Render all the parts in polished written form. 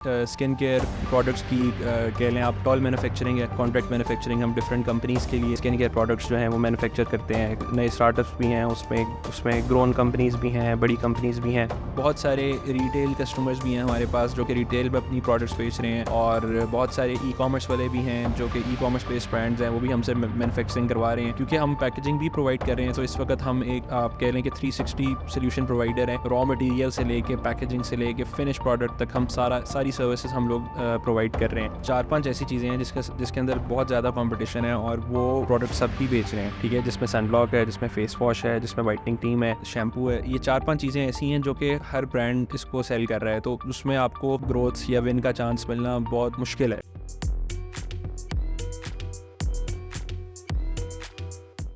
Skin care products की कह लें आप टॉल मैन्युफैक्चरिंग है, कॉन्ट्रैक्ट मैन्युफैक्चरिंग। हम डिफरेंट कंपनीज़ के लिए स्किन केयर प्रोडक्ट्स जो हैं वो मैन्युफैक्चर करते हैं। नए स्टार्टअप्स भी हैं, उसमें ग्रोन कंपनीज़ भी हैं, बड़ी कंपनीज़ भी हैं। बहुत सारे रिटेल कस्टमर्स भी हैं हमारे पास जो कि रिटेल में अपनी प्रोडक्ट्स बेच रहे हैं, और बहुत सारे ई कॉमर्स वाले भी हैं जो कि ई कॉमर्स बेस्ड ब्रांड्स हैं, वो भी हमसे मैन्युफैक्चरिंग करवा रहे हैं। क्योंकि हम पैकेजिंग भी प्रोवाइड कर रहे हैं, तो इस वक्त हम एक आप कह लें कि 360 सोल्यूशन प्रोवाइडर हैं। रॉ मटेरियल से लेके पैकेजिंग से लेके फिनिश प्रोडक्ट तक हम सारी सर्विसेज हम लोग प्रोवाइड कर रहे हैं। 4-5 ऐसी चीज़ें हैं जिसके अंदर बहुत ज़्यादा कंपटीशन है, और वो प्रोडक्ट सब भी बेच रहे हैं। ठीक है, जिसमें सनब्लॉक है, जिसमें फेस वॉश है, जिसमें वाइटनिंग टीम है, शैम्पू है। ये 4-5 चीज़ें ऐसी हैं जो कि हर ब्रांड इसको सेल कर रहा है, तो उसमें आपको ग्रोथ या विन का चांस मिलना बहुत मुश्किल है।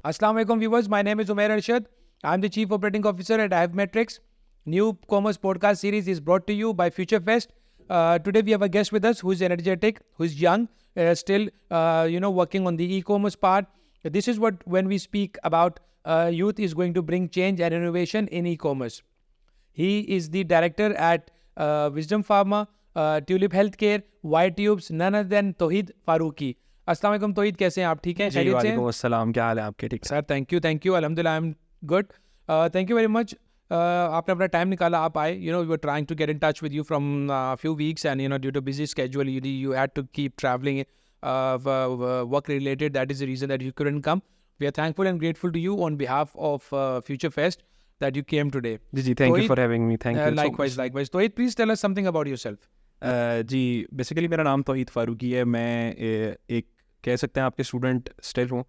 Assalamu alaikum viewers, my name is Umair Arshad. I'm the Chief Operating Officer at Metrics. New commerce podcast series is brought to you by Future Fest. Today we have a guest with us who is energetic, who is young, still working on the e-commerce part. This is what when we speak about youth is going to bring change and innovation in e-commerce. He is the director at Wisdom Pharma, Tulip Healthcare, White Tubes, none other than Tauheed Farooqui. अस्सलाम वालेकुम तौहीद, कैसे हैं आप? ठीक हैं, जी वालेकुम अस्सलाम, क्या हाल है आपके? ठीक सर, थैंक यू अल्हम्दुलिल्लाह, I am good. Thank you very much. आपने अपना टाइम निकाला, आप आए। We were trying to get in touch with you from few weeks, and due to busy schedule you had to keep travelling work related, that is the reason that you couldn't come. We are thankful and grateful to you on behalf of Future Fest that you came today. जी, thank you for having me. Thank you. Likewise. Tauheed, please tell us something about yourself. जी, basically मेरा नाम तौहीद फारूकी है। मैं एक कह सकते हैं आपके स्टूडेंट स्टिल हूँ।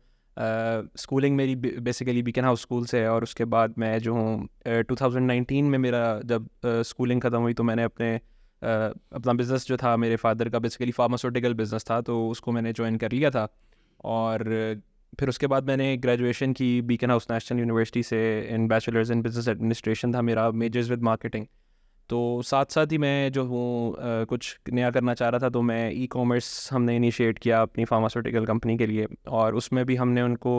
स्कूलिंग मेरी बेसिकली बीकन हाउस स्कूल से है, और उसके बाद मैं जो हूँ 2019 में मेरा जब स्कूलिंग ख़त्म हुई तो मैंने अपना बिज़नेस जो था, मेरे फादर का बेसिकली फार्मास्यूटिकल बिज़नेस था, तो उसको मैंने ज्वाइन कर लिया था। और फिर उसके बाद मैंने ग्रेजुएशन की बीकन हाउस नेशनल यूनिवर्सिटी से इन बैचलर्स इन बिज़नेस एडमिनिस्ट्रेशन था मेरा, मेजर्स विद मार्केटिंग। तो साथ साथ ही मैं जो हूँ कुछ नया करना चाह रहा था, तो मैं ई कॉमर्स हमने इनिशिएट किया अपनी फार्मास्यूटिकल कंपनी के लिए, और उसमें भी हमने उनको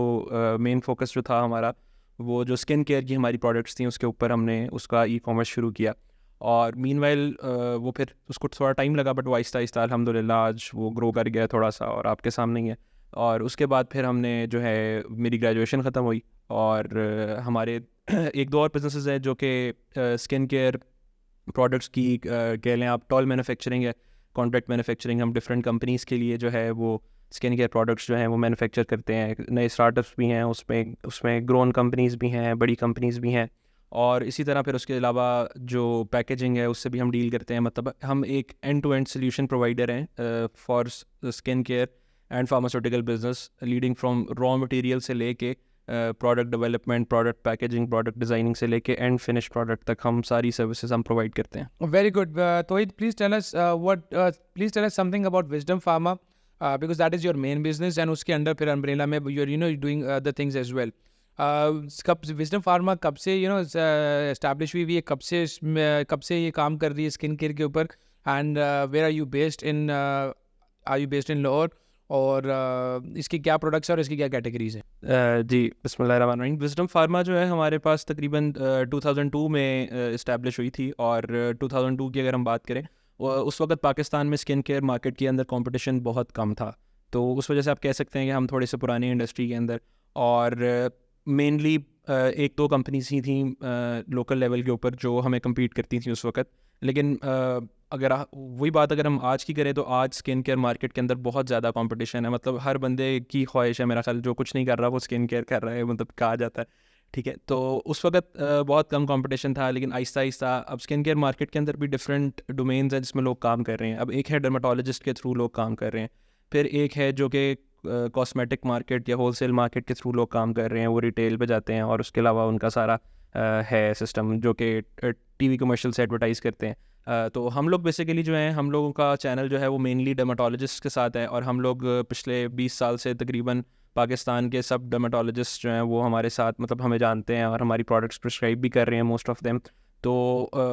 मेन फोकस जो था हमारा, वो जो स्किन केयर की हमारी प्रोडक्ट्स थी उसके ऊपर हमने उसका ई कॉमर्स शुरू किया। और मीनवाइल वो फिर उसको थोड़ा टाइम लगा, बट वो आहिस्ता आहिस्ता अल्हम्दुलिल्लाह आज वो ग्रो कर गया थोड़ा सा, और आपके सामने ही है। और उसके बाद फिर हमने जो है मेरी ग्रेजुएशन ख़त्म हुई, और हमारे एक दो और बिजनेसेस हैं जो कि स्किन केयर प्रोडक्ट्स की कह लें आप टॉल मैन्युफैक्चरिंग है, कॉन्ट्रैक्ट मैन्युफैक्चरिंग। हम डिफरेंट कंपनीज़ के लिए जो है वो स्किन केयर प्रोडक्ट्स जो हैं वो मैन्युफैक्चर करते हैं। नए स्टार्टअप्स भी हैं, उसमें ग्रोन कंपनीज़ भी हैं, बड़ी कंपनीज़ भी हैं। और इसी तरह फिर उसके अलावा जो पैकेजिंग है उससे भी हम डील करते हैं। मतलब हम एक end to end solution provider हैं for skin care and pharmaceutical business, leading from raw material से लेके product development, product packaging, product designing से लेके एंड फिनिश प्रोडक्ट तक हम सारी सर्विसेज हम प्रोवाइड करते हैं। Very good Tauheed, please tell us something about Wisdom Pharma, because that is your main business, and उसके अंडर फिर अम्ब्रेला में you're doing other things as well. कब विजडम फार्मा कब से एस्टैब्लिश हुई है, कब से ये काम कर रही है स्किन केयर के ऊपर, and where are you based in Lahore, और इसकी क्या प्रोडक्ट्स और इसकी क्या कैटेगरीज हैं? जी, बिस्मिल्लाहिर्रहमानिर्रहीम। विजडम फार्मा जो है हमारे पास तकरीबन 2002 में इस्टेब्लिश हुई थी, और 2002 की अगर हम बात करें, उस वक्त पाकिस्तान में स्किन केयर मार्केट के अंदर कंपटीशन बहुत कम था, तो उस वजह से आप कह सकते हैं कि हम थोड़े से पुरानी इंडस्ट्री के अंदर, और मेनली एक दो कंपनीज ही थी लोकल लेवल के ऊपर जो हमें कम्पीट करती थी उस वक्त। लेकिन अगर वही बात अगर हम आज की करें, तो आज स्किन केयर मार्केट के अंदर बहुत ज़्यादा कंपटीशन है। मतलब हर बंदे की ख्वाहिश है मेरा ख्याल, जो कुछ नहीं कर रहा वो स्किन केयर कर रहा है, मतलब कहा जाता है। ठीक है, तो उस वक्त बहुत कम कंपटीशन था, लेकिन आहिस्ता आहिस्ता अब स्किन केयर मार्केट के अंदर भी डिफरेंट डोमेन्स हैं जिसमें लोग काम कर रहे हैं। अब एक है डर्माटोलॉजिस्ट के थ्रू लोग काम कर रहे हैं, फिर एक है जो कि कॉस्मेटिक मार्केट या होलसेल मार्केट के थ्रू लोग काम कर रहे हैं, वो रिटेल पे जाते हैं, और उसके अलावा उनका सारा है सिस्टम जो कि टीवी कमर्शियल से एडवर्टाइज़ करते हैं। तो हम लोग बेसिकली जो हैं, हम लोगों का चैनल जो है वो मेनली डर्माटोलॉजिस्ट के साथ है, और हम लोग पिछले 20 साल से तकरीबन पाकिस्तान के सब डर्माटोलॉजिस्ट जो हैं वो हमारे साथ मतलब हमें जानते हैं, और हमारी प्रोडक्ट्स प्रिस्क्राइब भी कर रहे हैं मोस्ट ऑफ देम। तो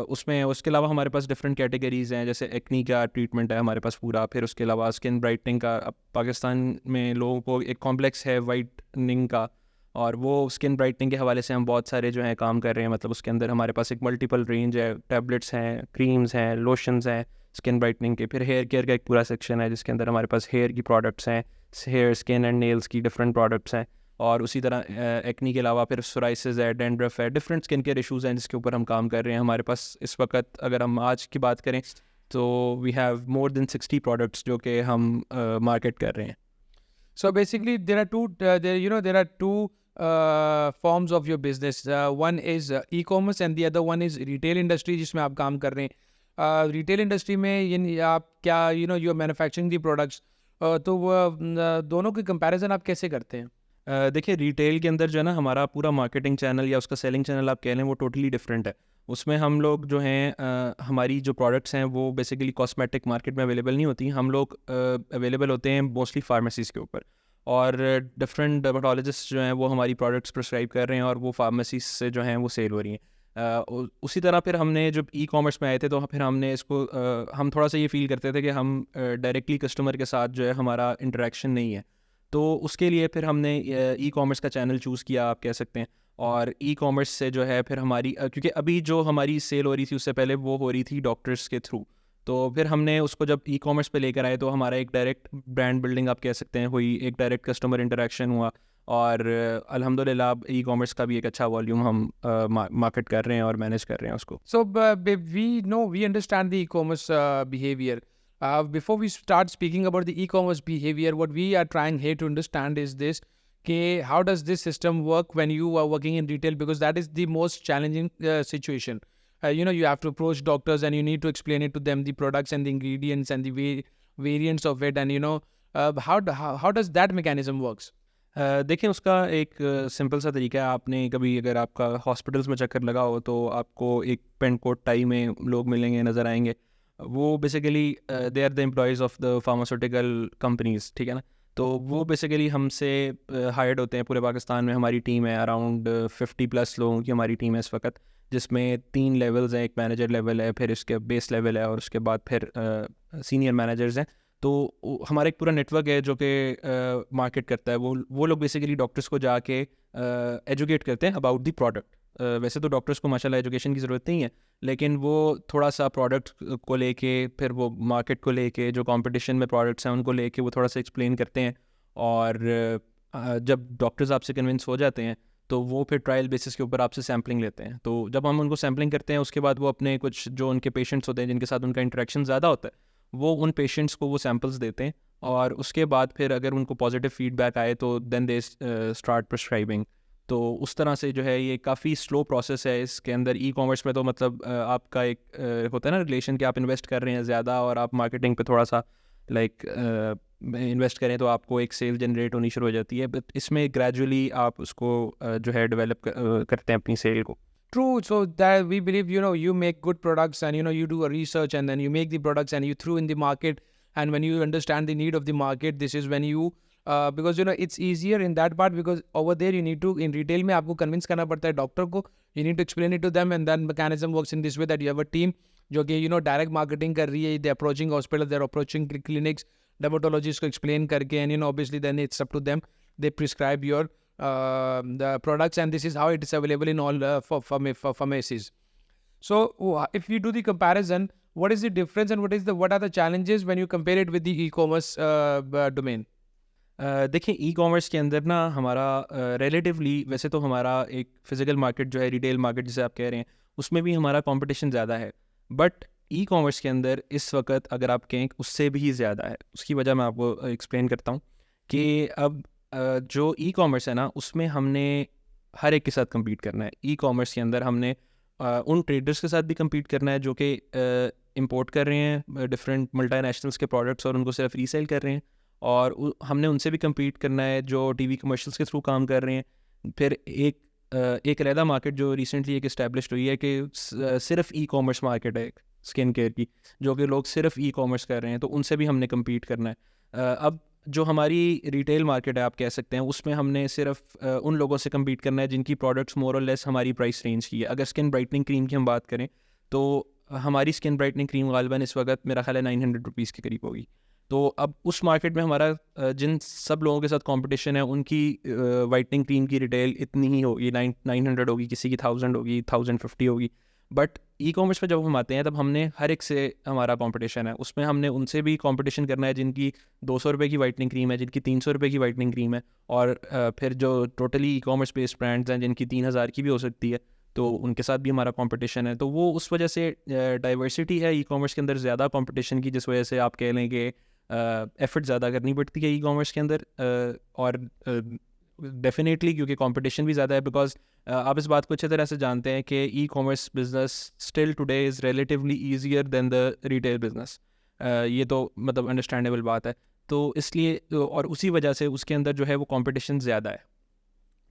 उसमें उसके अलावा हमारे पास डिफरेंट कैटेगरीज़ हैं, जैसे एक्नी का ट्रीटमेंट है हमारे पास पूरा, फिर उसके अलावा स्किन ब्राइटनिंग का। अब पाकिस्तान में लोगों को एक कॉम्प्लेक्स है वाइटनिंग का, और वो स्किन ब्राइटनिंग के हवाले से हम बहुत सारे जो हैं काम कर रहे हैं। मतलब उसके अंदर हमारे पास एक मल्टीपल रेंज है, टैबलेट्स हैं, क्रीम्स हैं, लोशंस हैं, स्किन ब्राइटनिंग के। फिर हेयर केयर का एक पूरा सेक्शन है जिसके अंदर हमारे पास हेयर की प्रोडक्ट्स हैं, हेयर स्किन एंड नेल्स की डिफरेंट प्रोडक्ट्स हैं। और उसी तरह एक्नी के अलावा फिर सोराइसिस है, डेंड्रफ है, डिफरेंट स्किन केयर इशूज़ हैं जिसके ऊपर हम काम कर रहे हैं। हमारे पास इस वक्त अगर हम आज की बात करें तो we have more than 60 products जो कि हम मार्केट कर रहे हैं। So basically, there are two forms of your business. One is e-commerce and the other one is retail industry जिसमें आप काम कर रहे हैं. Retail industry में आप क्या you are manufacturing the products. तो वो दोनों की comparison आप कैसे करते हैं? देखिए, रिटेल के अंदर जो है ना, हमारा पूरा मार्केटिंग चैनल या उसका सेलिंग चैनल आप कह लें वो टोटली डिफरेंट है। उसमें हम लोग जो हैं हमारी जो प्रोडक्ट्स हैं वो बेसिकली कॉस्मेटिक मार्केट में अवेलेबल नहीं होती। हम लोग अवेलेबल होते हैं मोस्टली फार्मेसीज़ के ऊपर, और डिफरेंट डर्माटोलॉजिस्ट जो हैं वो हमारी प्रोडक्ट्स प्रिस्क्राइब कर रहे हैं और वो फार्मेसीज से जो हैं वो सेल हो रही हैं। उसी तरह फिर हमने जब ई कॉमर्स में आए थे तो फिर हमने इसको हम थोड़ा सा ये फील करते थे कि हम डायरेक्टली कस्टमर के साथ जो है हमारा इंटरेक्शन नहीं है, तो उसके लिए फिर हमने ई कॉमर्स का चैनल चूज़ किया, आप कह सकते हैं। और ई कॉमर्स से जो है फिर हमारी क्योंकि अभी जो हमारी सेल हो रही थी उससे पहले वो हो रही थी डॉक्टर्स के थ्रू, तो फिर हमने उसको जब ई कॉमर्स पे लेकर आए तो हमारा एक डायरेक्ट ब्रांड बिल्डिंग आप कह सकते हैं हुई, एक डायरेक्ट कस्टमर इंटरेक्शन हुआ, और अल्हम्दुलिल्लाह अब ई कॉमर्स का भी एक अच्छा वॉल्यूम हम मार्केट कर रहे हैं और मैनेज कर रहे हैं उसको। So we understand the e-commerce behavior. Before we start speaking about the e-commerce behavior, what we are trying here to understand is this: how does this system work when you are working in retail? Because that is the most challenging situation. You have to approach doctors and you need to explain it to them, the products and the ingredients and the variants of it, and how does that mechanism works? देखिए, उसका एक simple सा तरीका है। आपने कभी अगर आपका हॉस्पिटल्स में चक्कर लगा हो तो आपको एक पेंट कोट टाई में लोग मिलेंगे, नज़र आएंगे। वो basically they are the employees of the pharmaceutical companies, ठीक है ना। तो वो बेसिकली हमसे हायर्ड होते हैं। पूरे पाकिस्तान में हमारी टीम है, अराउंड 50+ लोगों की हमारी टीम है इस वक्त, जिसमें 3 लेवल्स हैं। एक मैनेजर लेवल है, फिर इसके बेस लेवल है, और उसके बाद फिर सीनियर मैनेजर्स हैं। तो हमारा एक पूरा नेटवर्क है जो कि मार्केट करता है। वो लोग बेसिकली डॉक्टर्स को जाके एजुकेट करते हैं अबाउट द प्रोडक्ट। वैसे तो डॉक्टर्स को माशाल्लाह एजुकेशन की ज़रूरत नहीं है, लेकिन वो थोड़ा सा प्रोडक्ट को लेके, फिर वो मार्केट को लेके, जो कंपटीशन में प्रोडक्ट्स हैं उनको लेके वो थोड़ा सा एक्सप्लेन करते हैं। और जब डॉक्टर्स आपसे कन्विंस हो जाते हैं तो वो फिर ट्रायल बेसिस के ऊपर आपसे सैम्पलिंग लेते हैं। तो जब हम उनको सैम्पलिंग करते हैं उसके बाद वो अपने कुछ जो उनके पेशेंट्स होते हैं जिनके साथ उनका इंटरेक्शन ज़्यादा होता है, वो उन पेशेंट्स को वो सैम्पल्स देते हैं, और उसके बाद फिर अगर उनको पॉजिटिव फीडबैक आए तो देन दे स्टार्ट प्रिस्क्राइबिंग। तो उस तरह से जो है ये काफ़ी स्लो प्रोसेस है। इसके अंदर ई कॉमर्स में तो मतलब आपका एक होता है ना रिलेशन कि आप इन्वेस्ट कर रहे हैं ज़्यादा और आप मार्केटिंग पे थोड़ा सा इन्वेस्ट करें तो आपको एक सेल जनरेट होनी शुरू हो जाती है। बट इसमें ग्रेजुअली आप उसको जो है डेवलप करते हैं अपनी सेल को। True. So that we believe, you make good products and, you do a research and then you make the products and you throw in the market. And when you understand the need of the market, this is when you, because, it's easier in that part, because over there you need to, in retail में आपको convince करना पड़ता है doctor को, you need to explain it to them, and then mechanism works in this way that you have a team जो कि, direct marketing कर रही है, they're approaching hospital, they're approaching clinics, dermatologists को explain करके, and, obviously then it's up to them, they prescribe your the products, and this is how it is available in all for pharmacies. So if you do the comparison, what is the difference and what are the challenges when you compare it with the e-commerce domain? देखिए, e commerce के अंदर ना हमारा relatively, वैसे तो हमारा एक physical market जो है, रिटेल मार्केट जिसे आप कह रहे हैं, उसमें भी हमारा कंपटीशन ज़्यादा है। बट ई कॉमर्स के अंदर इस वक्त अगर आप कहें उससे भी ज़्यादा है। उसकी वजह मैं आपको एक्सप्लेन करता हूँ कि अब जो ई कॉमर्स है ना, उसमें हमने हर एक के साथ compete करना है। ई कॉमर्स के अंदर हमने उन ट्रेडर्स के साथ भी compete करना है जो कि इंपोर्ट कर रहे हैं डिफरेंट मल्टीनेशनल्स के प्रोडक्ट्स और उनको सिर्फ रीसेल कर रहे हैं, और हमने उनसे भी compete करना है जो टीवी कमर्शियल्स के थ्रू काम कर रहे हैं। फिर एक अलहदा मार्केट जो रिसेंटली एक इस्टेब्लिश हुई है कि सिर्फ ई कॉमर्स मार्केट है स्किन केयर की, जो कि लोग सिर्फ ई कॉमर्स कर रहे हैं, तो उनसे भी हमने compete करना है। अब जो हमारी रिटेल मार्केट है आप कह सकते हैं, उसमें हमने सिर्फ उन लोगों से compete करना है जिनकी प्रोडक्ट्स मोर और लेस हमारी प्राइस रेंज की है। अगर स्किन ब्राइटनिंग क्रीम की हम बात करें तो हमारी स्किन ब्राइटनिंग क्रीम गालिबन इस वक्त मेरा ख्याल है 900 रुपीज़ के करीब होगी। तो अब उस मार्केट में हमारा जिन सब लोगों के साथ कंपटीशन है उनकी वाइटनिंग क्रीम की रिटेल इतनी ही होगी, 900 होगी, किसी की 1000 होगी, 1050 होगी। बट ई कॉमर्स पर जब हम आते हैं तब हमने हर एक से हमारा कंपटीशन है, उसमें हमने उनसे भी कंपटीशन करना है जिनकी 200 रुपये की वाइटनिंग क्रीम है, जिनकी 300 रुपये की वाइटनिंग क्रीम है, और फिर जो totally e commerce based brands हैं जिनकी 3000 की भी हो सकती है, तो उनके साथ भी हमारा कंपटीशन है। तो वो उस वजह से डाइवर्सिटी है ई कॉमर्स के अंदर ज़्यादा कंपटीशन की, जिस वजह से आप कह लें कि एफर्ट ज़्यादा करनी पड़ती है ई कॉमर्स के अंदर, और डेफिनेटली क्योंकि कंपटीशन भी ज़्यादा है, बिकॉज आप इस बात को अच्छे तरह से जानते हैं कि e commerce business still today is relatively easier than the retail business. ये तो मतलब अंडरस्टैंडेबल बात है। तो इसलिए और उसी वजह से उसके अंदर जो है वो कंपटीशन ज़्यादा है।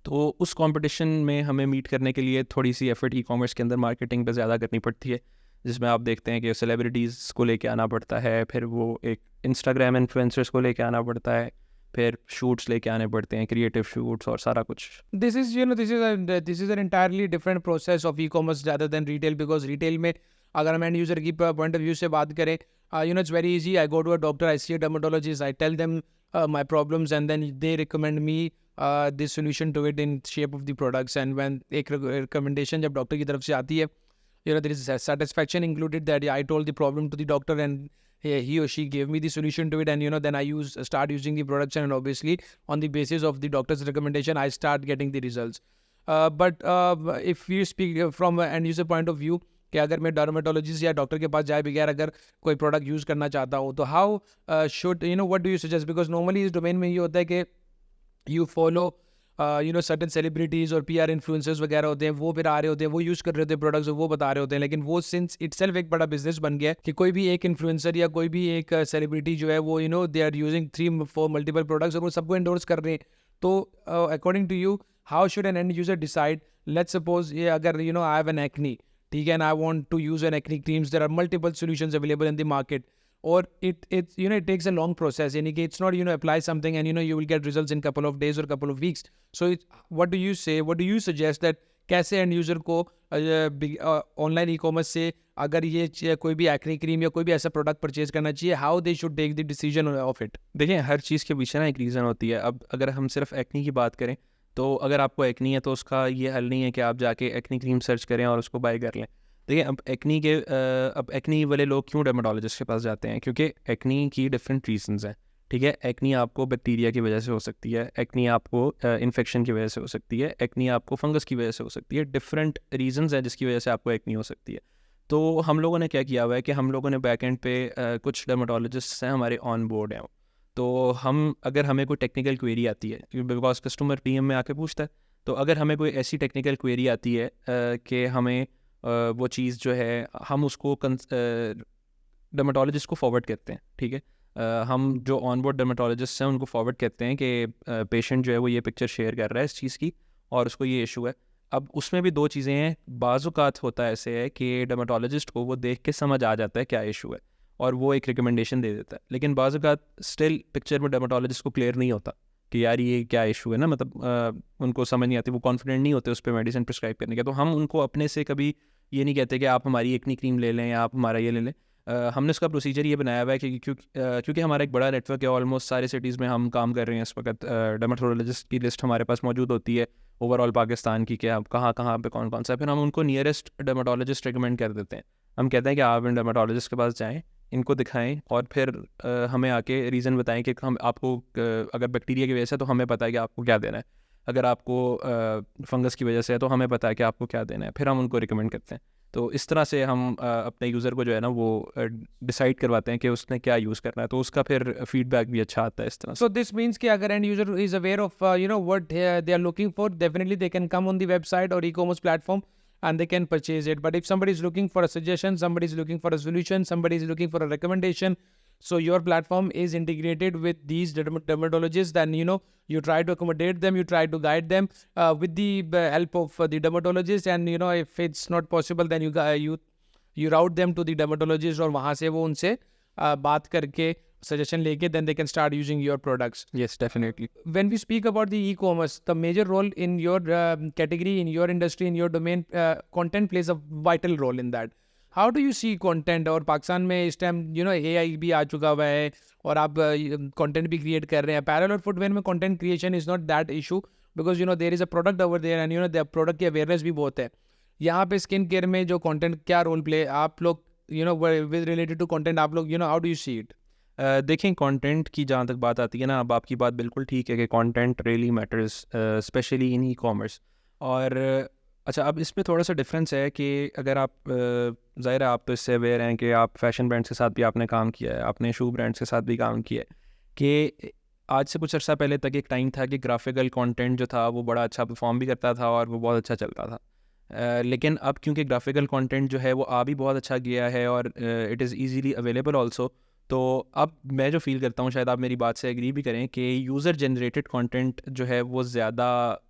तो उस कंपटीशन में हमें मीट करने के लिए थोड़ी सी एफर्ट ई कॉमर्स के अंदर मार्केटिंग पे ज़्यादा करनी पड़ती है, जिसमें आप देखते हैं कि सेलिब्रिटीज़ को लेके आना पड़ता है, फिर वो एक इंस्टाग्राम इन्फ्लुएंसर्स को लेके आना पड़ता है, फिर शूट्स लेके आने पड़ते हैं, क्रिएटिव शूट्स और सारा कुछ। This is, this is an entirely different process of e-commerce rather than retail, because retail में अगर हम end user की point of view से बात करें, it's very easy. I go to a doctor, I see a dermatologist, I tell them my problems, and then they recommend me this solution to it in shape of the products. And when एक recommendation जब doctor की तरफ से आती है, there is satisfaction included that I told the problem to the doctor and he or she gave me the solution to it, and then I start using the products, and obviously on the basis of the doctor's recommendation I start getting the results. But if you speak from an end user point of view, कि अगर मैं dermatologist या doctor के पास जाए बगैर अगर कोई product use करना चाहता हूँ, तो how should what do you suggest? Because normally इस डोमेन में ये होता है कि यू फॉलो सर्टन सेलिब्रिटीज़ और PR इन्फ्लुएंसर्स वगैरह होते हैं, वो फिर आ रहे होते हैं, वो यूज़ कर रहे होते हैं प्रोडक्ट्स, वो बता रहे होते हैं, लेकिन वो सिंस इटसेल्फ एक बड़ा बिजनेस बन गया है कि कोई भी एक इन्फ्लुएंसर या कोई भी एक सेलिब्रिटी जो है वो they are using 3-4 multiple products और वो सबको एंडोर्स कर रहे हैं. तो according to you, how should an end user decide? Let's suppose ये अगर आई हैव एन एक्नी, ठीक है, and I want to use an acne creams, there are multiple solutions available in the market, or it takes a long process, and it's not apply something and you will get results in couple of days or couple of weeks. So what do you say, what do you suggest that कैसे end user को online e commerce से अगर ये कोई भी acne cream या कोई भी ऐसा प्रोडक्ट परचेज करना चाहिए, how they should take the decision of it? देखिए, हर चीज़ के पीछे ना एक रीज़न होती है। अब अगर हम सिर्फ एक्नी की बात करें, तो अगर आपको एक्नी है तो उसका ये हल नहीं है कि आप जाके एक्नी क्रीम सर्च करें और उसको बाय कर लें। देखिए, अब एक्नी वाले लोग क्यों डर्मेटोलॉजिस्ट के पास जाते हैं? क्योंकि एक्नी की डिफरेंट रीजंस हैं, ठीक है। एक्नी आपको बैक्टीरिया की वजह से हो सकती है, एक्नी आपको इन्फेक्शन की वजह से हो सकती है, एक्नी आपको फंगस की वजह से हो सकती है। डिफरेंट रीजंस हैं जिसकी वजह से आपको एक्नी हो सकती है। तो हम लोगों ने क्या किया हुआ है कि हम लोगों ने बैक एंड पे कुछ डर्मेटोलॉजिस्ट हैं हमारे ऑन बोर्ड हैं। तो अगर हमें कोई टेक्निकल क्वेरी आती है, बिकॉज कस्टमर PM में आके पूछता है, तो अगर हमें कोई ऐसी टेक्निकल क्वेरी आती है कि हमें वो चीज़ जो है हम उसको डर्मेटोलॉजिस्ट को फॉरवर्ड करते हैं, ठीक है। हम जो ऑन बोर्ड डर्मेटोलॉजिस्ट हैं उनको फॉरवर्ड करते हैं कि पेशेंट जो है वो ये पिक्चर शेयर कर रहा है इस चीज़ की और उसको ये इशू है। अब उसमें भी दो चीज़ें हैं। बाज़-औक़ात होता है ऐसे है कि डर्मेटोलॉजिस्ट को वो देख के समझ आ जाता है क्या इशू है और वो एक रिकमेंडेशन दे देता है, लेकिन बाज़-औक़ात स्टिल पिक्चर में डर्मेटोलॉजिस्ट को क्लियर नहीं होता कि यार ये क्या इशू है ना, मतलब उनको समझ नहीं आती, वो कॉन्फिडेंट नहीं होते उस पर मेडिसिन प्रिस्क्राइब करने के। तो हम उनको अपने से कभी ये नहीं कहते कि आप हमारी एक्नी क्रीम ले लें या आप हमारा ये ले लें। हमने उसका प्रोसीजर ये बनाया हुआ है कि क्योंकि हमारा एक बड़ा नेटवर्क है, ऑलमोस्ट सारे सिटीज़ में हम काम कर रहे हैं इस वक्त। डर्मेटोलॉजिस्ट की लिस्ट हमारे पास मौजूद होती है ओवरऑल पाकिस्तान की, कि आप कहाँ कहाँ पे कौन कौन सा है। फिर हम उनको नियरेस्ट डर्मेटोलॉजिस्ट रिकमेंड कर देते हैं। हम कहते हैं कि आप इन डर्मेटोलॉजिस्ट के पास जाएँ, इनको दिखाएं और फिर हमें आके रीज़न बताएं कि हम आपको अगर बैक्टीरिया की वजह से तो हमें पता है कि आपको क्या देना है, अगर आपको फंगस की वजह से है तो हमें पता है कि आपको क्या देना है, फिर हम उनको रिकमेंड करते हैं। तो इस तरह से हम अपने यूज़र को जो है ना वो डिसाइड करवाते हैं कि उसने क्या यूज़ करना है, तो उसका फिर फीडबैक भी अच्छा आता है इस तरह से। So this means कि अगर end user is aware of what they are looking for, definitely they can come on the website or e-commerce platform and they can purchase it. But if somebody is looking for a suggestion, somebody is looking for a solution, somebody is looking for a recommendation, so your platform is integrated with these dermatologists, then you try to accommodate them, you try to guide them with the help of the dermatologist, and if it's not possible, then you route them to the dermatologist और वहाँ से वो उनसे बात करके suggestion लेके then they can start using your products. Yes, definitely. When we speak about the e-commerce, the major role in your category, in your industry, in your domain, content plays a vital role in that. How do you see content? और पाकिस्तान में इस time AI भी आ चुका हुआ है और आप content भी create कर रहे हैं. Apparel और footwear में content creation is not that issue because there is a product over there and the product की awareness भी बहुत है. यहाँ पे स्किन केयर में जो कंटेंट क्या रोल प्ले आप लोग विद रिलेटेड टू कंटेंट आप लोग how do you see it? देखें, कंटेंट की जहाँ तक बात आती है ना, अब आपकी बात बिल्कुल ठीक है कि content really matters, specially in e commerce. और अच्छा, अब इसमें थोड़ा सा डिफरेंस है कि अगर आप ज़ाहिर है आप तो इससे अवेयर हैं कि आप फैशन ब्रांड्स के साथ भी आपने काम किया है, आपने शू ब्रांड्स के साथ भी काम किया है, कि आज से कुछ अर्सा पहले तक एक टाइम था कि ग्राफिकल कंटेंट जो था वो बड़ा अच्छा परफॉर्म भी करता था और वो बहुत अच्छा चलता था। लेकिन अब क्योंकि ग्राफिकल कंटेंट जो है वो आ भी बहुत अच्छा गया है और it is easily available also, तो अब मैं जो फ़ील करता हूँ, शायद आप मेरी बात से एग्री भी करें, कि यूज़र जनरेटेड कंटेंट जो है वो ज़्यादा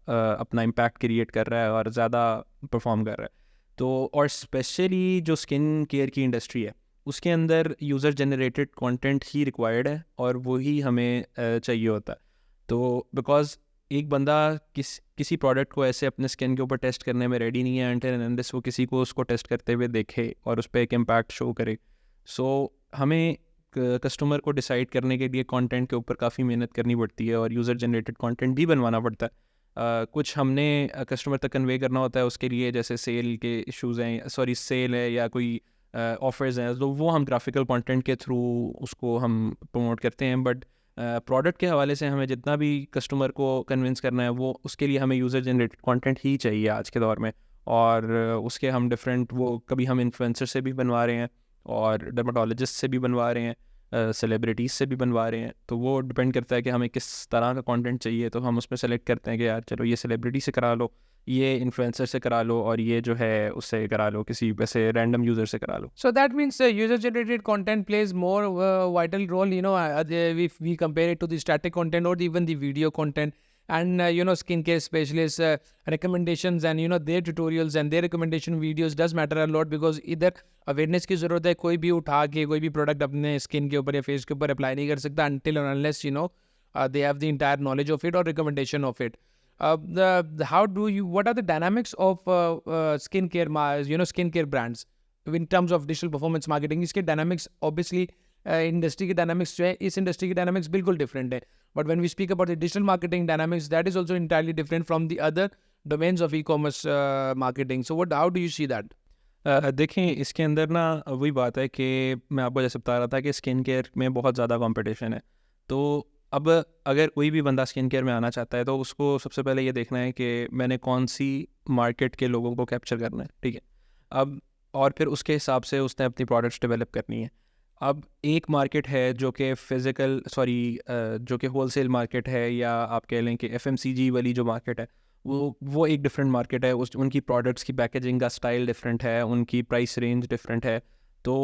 अपना इम्पैक्ट क्रिएट कर रहा है और ज़्यादा परफॉर्म कर रहा है। तो और स्पेशली जो स्किन केयर की इंडस्ट्री है उसके अंदर यूज़र जनरेटेड कंटेंट ही रिक्वायर्ड है और वही हमें चाहिए होता है। तो बिकॉज़ एक बंदा किसी प्रोडक्ट को ऐसे अपने स्किन के ऊपर टेस्ट करने में रेडी नहीं है एंड अनलेस वो किसी को उसको टेस्ट करते हुए देखे और उस पर एक इम्पैक्ट शो करे। सो हमें कस्टमर को डिसाइड करने के लिए कंटेंट के ऊपर काफ़ी मेहनत करनी पड़ती है और यूज़र जनरेटेड कंटेंट भी बनवाना पड़ता है। कुछ हमने कस्टमर तक कन्वे करना होता है उसके लिए, जैसे सेल के इश्यूज़ हैं, सॉरी सेल है या कोई ऑफर्स हैं, तो वो हम ग्राफिकल कंटेंट के थ्रू उसको हम प्रमोट करते हैं। बट प्रोडक्ट के हवाले से हमें जितना भी कस्टमर को कन्विंस करना है वो उसके लिए हमें यूज़र जनरेटेड कंटेंट ही चाहिए आज के दौर में। और उसके हम डिफरेंट, वो कभी हम इन्फ्लुएंसर से भी बनवा रहे हैं और डर्माटोलॉजिस्ट से भी बनवा रहे हैं, सेलिब्रिटीज़ से भी बनवा रहे हैं। तो वो डिपेंड करता है कि हमें किस तरह का कंटेंट चाहिए, तो हम उसमें सेलेक्ट करते हैं कि यार चलो ये सेलिब्रिटी से करा लो, ये इन्फ्लुएंसर से करा लो और ये जो है उससे करा लो, किसी वैसे रैंडम यूज़र से करा लो। So that means user generated content plays more vital role, if we compare it to the static content or even the video content. And skincare specialists recommendations and their tutorials and their recommendation videos does matter a lot, because इधर awareness की ज़रूरत है। कोई भी उठा के कोई भी product अपने skin के ऊपर या face के ऊपर apply नहीं कर सकता until and unless they have the entire knowledge of it or recommendation of it. What are the dynamics of skincare brands in terms of digital performance marketing? इसके dynamics obviously इंडस्ट्री की dynamics जो है, इस industry की dynamics बिल्कुल different है, but when we speak about the digital marketing dynamics, that is also entirely different from the other domains of e-commerce marketing. So how do you see that? देखें, इसके अंदर ना वही बात है कि मैं आपको जैसे बता रहा था कि स्किन केयर में बहुत ज़्यादा कंपटीशन है। तो अब अगर कोई भी बंदा स्किन केयर में आना चाहता है तो उसको सबसे पहले ये देखना है कि मैंने कौन सी मार्केट के लोगों को कैप्चर करना है, ठीक है। अब और फिर उसके हिसाब से उसने अपनी प्रोडक्ट्स डेवलप करनी है। अब एक मार्केट है जो कि जो कि होलसेल मार्केट है, या आप कह लें कि FMCG वाली जो मार्केट है, वो एक डिफरेंट मार्केट है। उनकी प्रोडक्ट्स की पैकेजिंग का स्टाइल डिफरेंट है, उनकी प्राइस रेंज डिफरेंट है। तो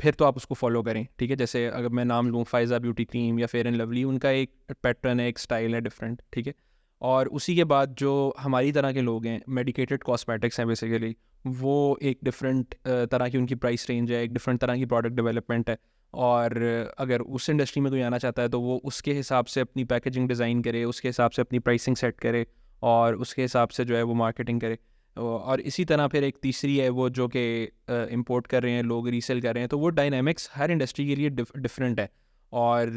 फिर तो आप उसको फॉलो करें, ठीक है। जैसे अगर मैं नाम लूँ, फ़ायज़ा ब्यूटी क्रीम या फेयर एंड लवली, उनका एक पैटर्न है, एक स्टाइल है डिफरेंट, ठीक है। और उसी के बाद जो हमारी तरह के लोग हैं, मेडिकेटेड कॉस्मेटिक्स हैं बेसिकली, वो एक डिफरेंट तरह की उनकी प्राइस रेंज है, एक डिफरेंट तरह की प्रोडक्ट डेवलपमेंट है। और अगर उस इंडस्ट्री में कोई आना चाहता है तो वो उसके हिसाब से अपनी पैकेजिंग डिज़ाइन करे, उसके हिसाब से अपनी प्राइसिंग सेट करे और उसके हिसाब से जो है वो मार्केटिंग करे। और इसी तरह फिर एक तीसरी है वो जो कि इंपोर्ट कर रहे हैं लोग, रीसेल कर रहे हैं। तो वो डायनामिक्स हर इंडस्ट्री के लिए डिफरेंट है। और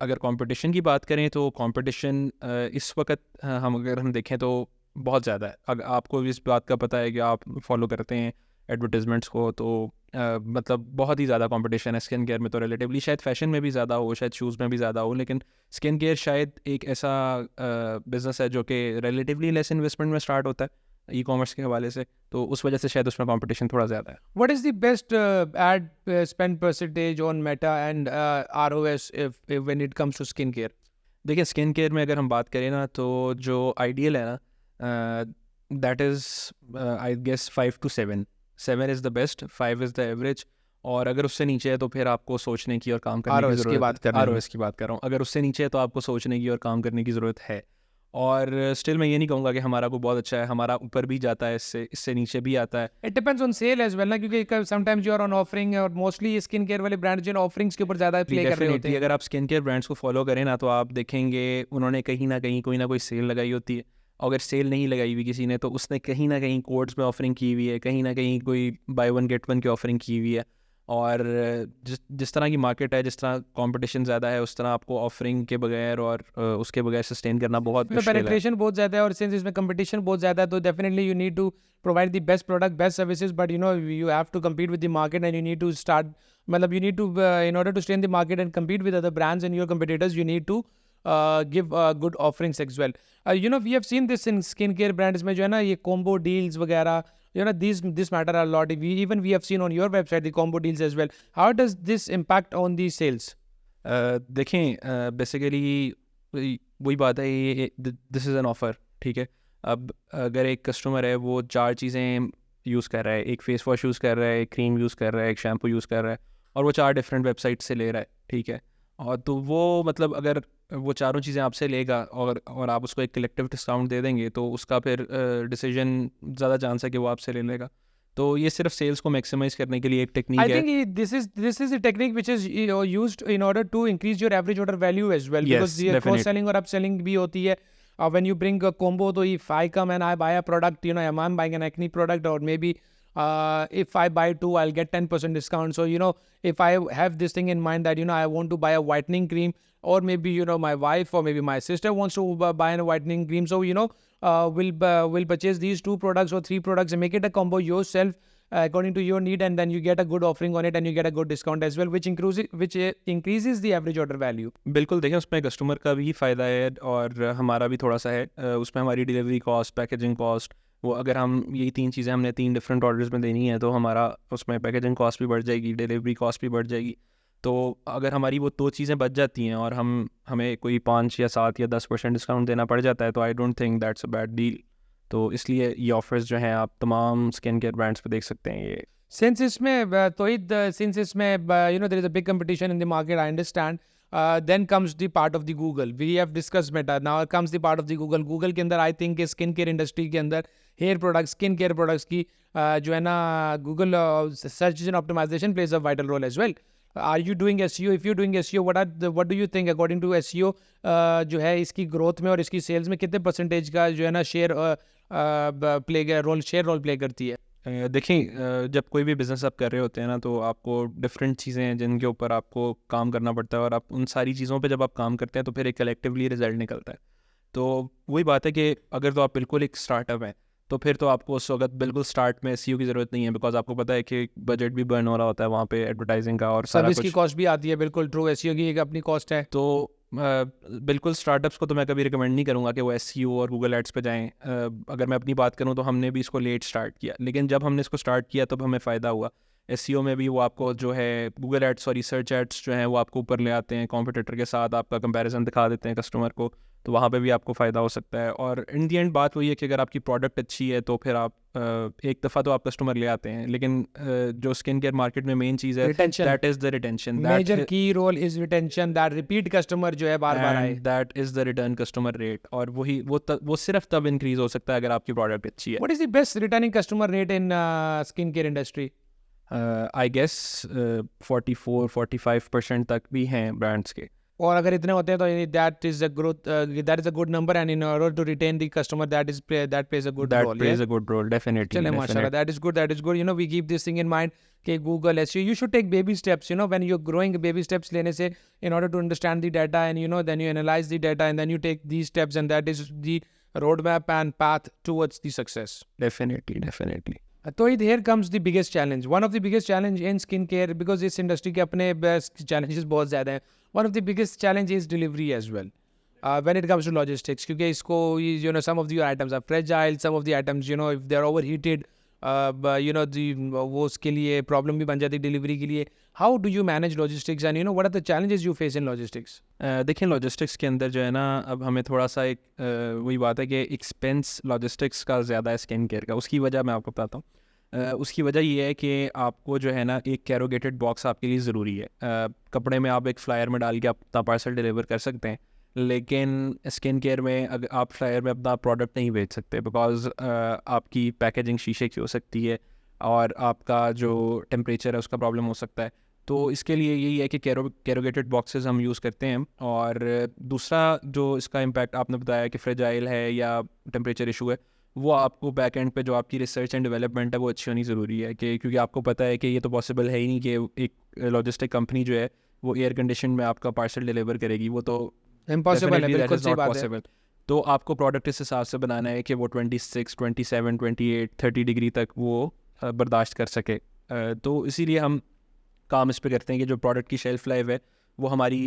अगर कंपटीशन की बात करें तो कंपटीशन इस वक्त अगर हम देखें तो बहुत ज़्यादा है। अगर आपको इस बात का पता है कि आप फॉलो करते हैं एडवर्टीज़मेंट्स को, तो मतलब बहुत ही ज़्यादा कंपटीशन है स्किन केयर में। तो रिलेटिवली शायद फैशन में भी ज़्यादा हो, शायद शूज़ में भी ज़्यादा हो, लेकिन स्किन केयर शायद एक ऐसा बिज़नेस है जो कि रिलेटिवली लेस इन्वेस्टमेंट में स्टार्ट होता है ई-कॉमर्स के हवाले से, तो उस वजह से शायद उसमें कंपटीशन थोड़ा ज़्यादा है। What is the best ad spend percentage on Meta and ROS if when it comes to skincare? देखिए, स्किन केयर में अगर हम बात करें ना, तो जो आइडियल है ना, that is I guess 5 to 7. 7 is the best, 5 is the average. और अगर उससे नीचे है तो फिर आपको सोचने की और काम करने की ROS ज़रूरत की बात कर रहे हैं। ROS की बात कर रहा हूँ। अगर उससे नीचे है तो आपको सोचने की और काम करने की ज़रूरत है। और स्टिल मैं ये नहीं कहूँगा कि हमारा को बहुत अच्छा है, हमारा ऊपर भी जाता है, इससे नीचे भी आता है। It depends on sale as well ना, क्योंकि sometimes you are on offering, और mostly स्किन केयर वाले ब्रांड जो ऑफरिंग्स के ऊपर ज़्यादा प्ले कर रहे होते हैं। अगर आप स्किन केयर ब्रांड्स को फॉलो करें ना, तो आप देखेंगे उन्होंने कहीं ना कहीं कोई ना कोई सेल लगाई होती है। अगर सेल नहीं लगाई हुई किसी ने, तो उसने कहीं ना कहीं कोड्स में ऑफरिंग की हुई है, कहीं ना कहीं कोई बाय वन गेट वन की ऑफरिंग की हुई है। और जिस तरह की मार्केट है, जिस तरह कंपटीशन ज़्यादा है, उस तरह आपको ऑफरिंग के बगैर और उसके बगैर सस्टेन करना बहुत मुश्किल है। पेनिट्रेशन बहुत ज़्यादा है और सिंस इसमें कंपटीशन बहुत ज़्यादा है तो definitely you need to provide the best product, best services, but you have to compete with the market and you need to start, मतलब you need to in order to stay in the market and compete with other brands and your competitors, you need to give good offerings as well. We have seen this in skincare brands में जो है ना ये combo deals वगैरह, this matter a lot. We have seen on your website the combo deals as well. How does this impact on the sales? देखें, basically वही बात है, ये दिस इज़ एन ऑफ़र, ठीक है। अब अगर एक कस्टमर है वो 4 चीज़ें यूज़ कर रहा है, एक फेस वॉश यूज़ कर रहा है, एक क्रीम यूज़ कर रहा है, एक शैम्पू यूज़ कर रहा है, और वो 4 डिफरेंट वेबसाइट से ले रहा है, ठीक है। और तो वो मतलब अगर वो चारों चीज़ें आपसे लेगा और आप उसको एक कलेक्टिव डिस्काउंट दे देंगे तो उसका फिर डिसीजन ज़्यादा चांस है कि वो आपसे ले लेगा। तो ये सिर्फ सेल्स को मैक्सिमाइज करने के लिए एक टेक्निक I है। think this is a technique which is used in order to increase your average order value as well. Yes, Because the definitely. cross selling और upselling भी होती है. When you bring a combo, so if I come and I buy a product, I'm buying an acne product, or maybe if I buy 2, I'll get 10% discount. So if I have this thing in mind that I want to buy a whitening cream, or maybe my wife or maybe my sister wants to buy a whitening cream, so will purchase these 2 products or 3 products and make it a combo yourself according to your need, and then you get a good offering on it and you get a good discount as well, which increases the average order value. बिल्कुल, देखें उसमें customer का भी फ़ायदा है और हमारा भी थोड़ा सा है। उसमें हमारी डिलीवरी कॉस्ट, पैकेजिंग कॉस्ट, वो अगर हम यही 3 चीज़ें हमने 3 डिफरेंट ऑर्डर्स में देनी है तो हमारा उसमें पैकेजिंग कॉस्ट भी बढ़ जाएगी, डिलीवरी कॉस्ट भी बढ़ जाएगी। तो अगर हमारी वो 2 चीज़ें बच जाती हैं और हमें कोई 5 या 7 या 10% डिस्काउंट देना पड़ जाता है, तो I don't think that's a bad deal. तो इसलिए ये ऑफर्स जो हैं आप तमाम स्किन केयर ब्रांड्स पे देख सकते हैं ये। Since इसमें Tauheed, since इसमें there is a big competition in the market, I understand. Then comes the part of the Google. We have discussed Meta. Now comes the part of the Google. Google के अंदर I think skin care industry के अंदर hair products, skin care products की जो है ना Google search engine optimisation plays a vital role as well. Are you doing SEO? If you're doing SEO, what do you think according to SEO जो है इसकी growth में और इसकी सेल्स में कितने परसेंटेज का जो है ना शेयर रोल प्ले करती है? देखिए, जब कोई भी बिज़नेस आप कर रहे होते हैं ना तो आपको डिफरेंट चीज़ें हैं जिनके ऊपर आपको काम करना पड़ता है, और आप उन सारी चीज़ों पे जब आप काम करते हैं तो फिर एक कलेक्टिवली रिजल्ट निकलता है। तो वही बात है कि अगर तो आप बिल्कुल एक स्टार्टअप हैं तो फिर तो आपको उस वक्त बिल्कुल स्टार्ट में SEO की ज़रूरत नहीं है, बिकॉज आपको पता है कि बजट भी बर्न हो रहा होता है वहाँ पे एडवर्टाइजिंग का और सारा सर्विस की कुछ। कॉस्ट भी आती है, बिल्कुल ट्रू। SEO की एक अपनी कॉस्ट है। तो बिल्कुल स्टार्टअप्स को तो मैं कभी रिकमेंड नहीं करूँगा कि वो SEO और गूगल एड्स पे जाएं। अगर मैं अपनी बात करूँ तो हमने भी इसको लेट स्टार्ट किया, लेकिन जब हमने इसको स्टार्ट किया तब हमें फ़ायदा हुआ। SEO में भी वो आपको जो है Google ads, sorry search ads जो हैं वो आपको ऊपर ले आते हैं, कॉम्पिटिटर के साथ आपका कंपैरिजन दिखा देते हैं कस्टमर को, तो वहाँ पे भी आपको फ़ायदा हो सकता है। और इन दी एंड बात वही है कि अगर आपकी प्रोडक्ट अच्छी है तो फिर आप एक दफ़ा तो आप कस्टमर ले आते हैं, लेकिन जो स्किन केयर मार्केट में मेन चीज़ है Retention. That is the retention. Major key role is retention, that repeat customer जो है बार बार आए। That is the return customer rate, और वो सिर्फ तब इंक्रीज हो सकता है अगर आपकी प्रोडक्ट अच्छी है। What is the best returning customer rate in skin care industry? I guess 44-45% तक भी हैं ब्रांड्स के। और अगर इतने होते हैं तो that is a good number, and in order to retain the customer that plays a good That role. plays a good role, definitely. चले माशाल्लाह, that is good. We keep this thing in mind कि Google SEO, you should take baby steps, when you are growing, baby steps लेने से in order to understand the data, and then you analyse the data, and then you take these steps, and that is the road map and path towards the success. Definitely. तो here comes the biggest challenge. One of the biggest challenge in skincare, because इस industry के अपने best challenges बहुत ज़्यादा हैं. One of the biggest challenge is delivery as well. When it comes to logistics, क्योंकि इसको some of the items are fragile, some of the items if they're overheated, वो उसके लिए problem भी बन जाती है delivery के लिए. How do you manage logistics, and what are the challenges you face in logistics? देखिए, लॉजिस्टिक्स के अंदर जो है ना, अब हमें थोड़ा सा एक वही बात है कि एक्सपेंस लॉजिस्टिक्स का ज़्यादा है स्किन केयर का। उसकी वजह मैं आपको बताता हूँ। उसकी वजह ये है कि आपको जो है ना एक कैरोगेटेड बॉक्स आपके लिए ज़रूरी है। कपड़े में आप एक फ्लायर में डाल के अपना पार्सल डिलीवर कर सकते हैं, लेकिन स्किन केयर में अगर आप फ्लायर में अपना प्रोडक्ट नहीं बेच सकते, बिकॉज आपकी पैकेजिंग शीशे की हो सकती है और आपका जो टेम्परेचर है उसका प्रॉब्लम हो सकता है। तो इसके लिए यही है कि कैरोगेटेड बॉक्सेस हम यूज़ करते हैं। और दूसरा जो इसका इम्पैक्ट आपने बताया कि फ्रेजाइल है या टेम्परेचर इशू है, वो आपको बैक एंड पे जो आपकी रिसर्च एंड डेवलपमेंट है वो अच्छी होनी ज़रूरी है, कि क्योंकि आपको पता है कि ये तो पॉसिबल है ही नहीं कि एक लॉजिस्टिक कंपनी जो है वो एयर कंडीशन में आपका पार्सल डिलीवर करेगी, वो तो इम्पॉसिबल है, डेफिनेटली दैट बिल्कुल इज़ सही नॉट बात है। पॉसिबल। तो आपको प्रोडक्ट इस हिसाब से बनाना है कि वो 26, 27, 28, 30 डिग्री तक वो बर्दाश्त कर सके। तो इसीलिए हम काम इस पे करते हैं कि जो प्रोडक्ट की शेल्फ़ लाइफ है वो हमारी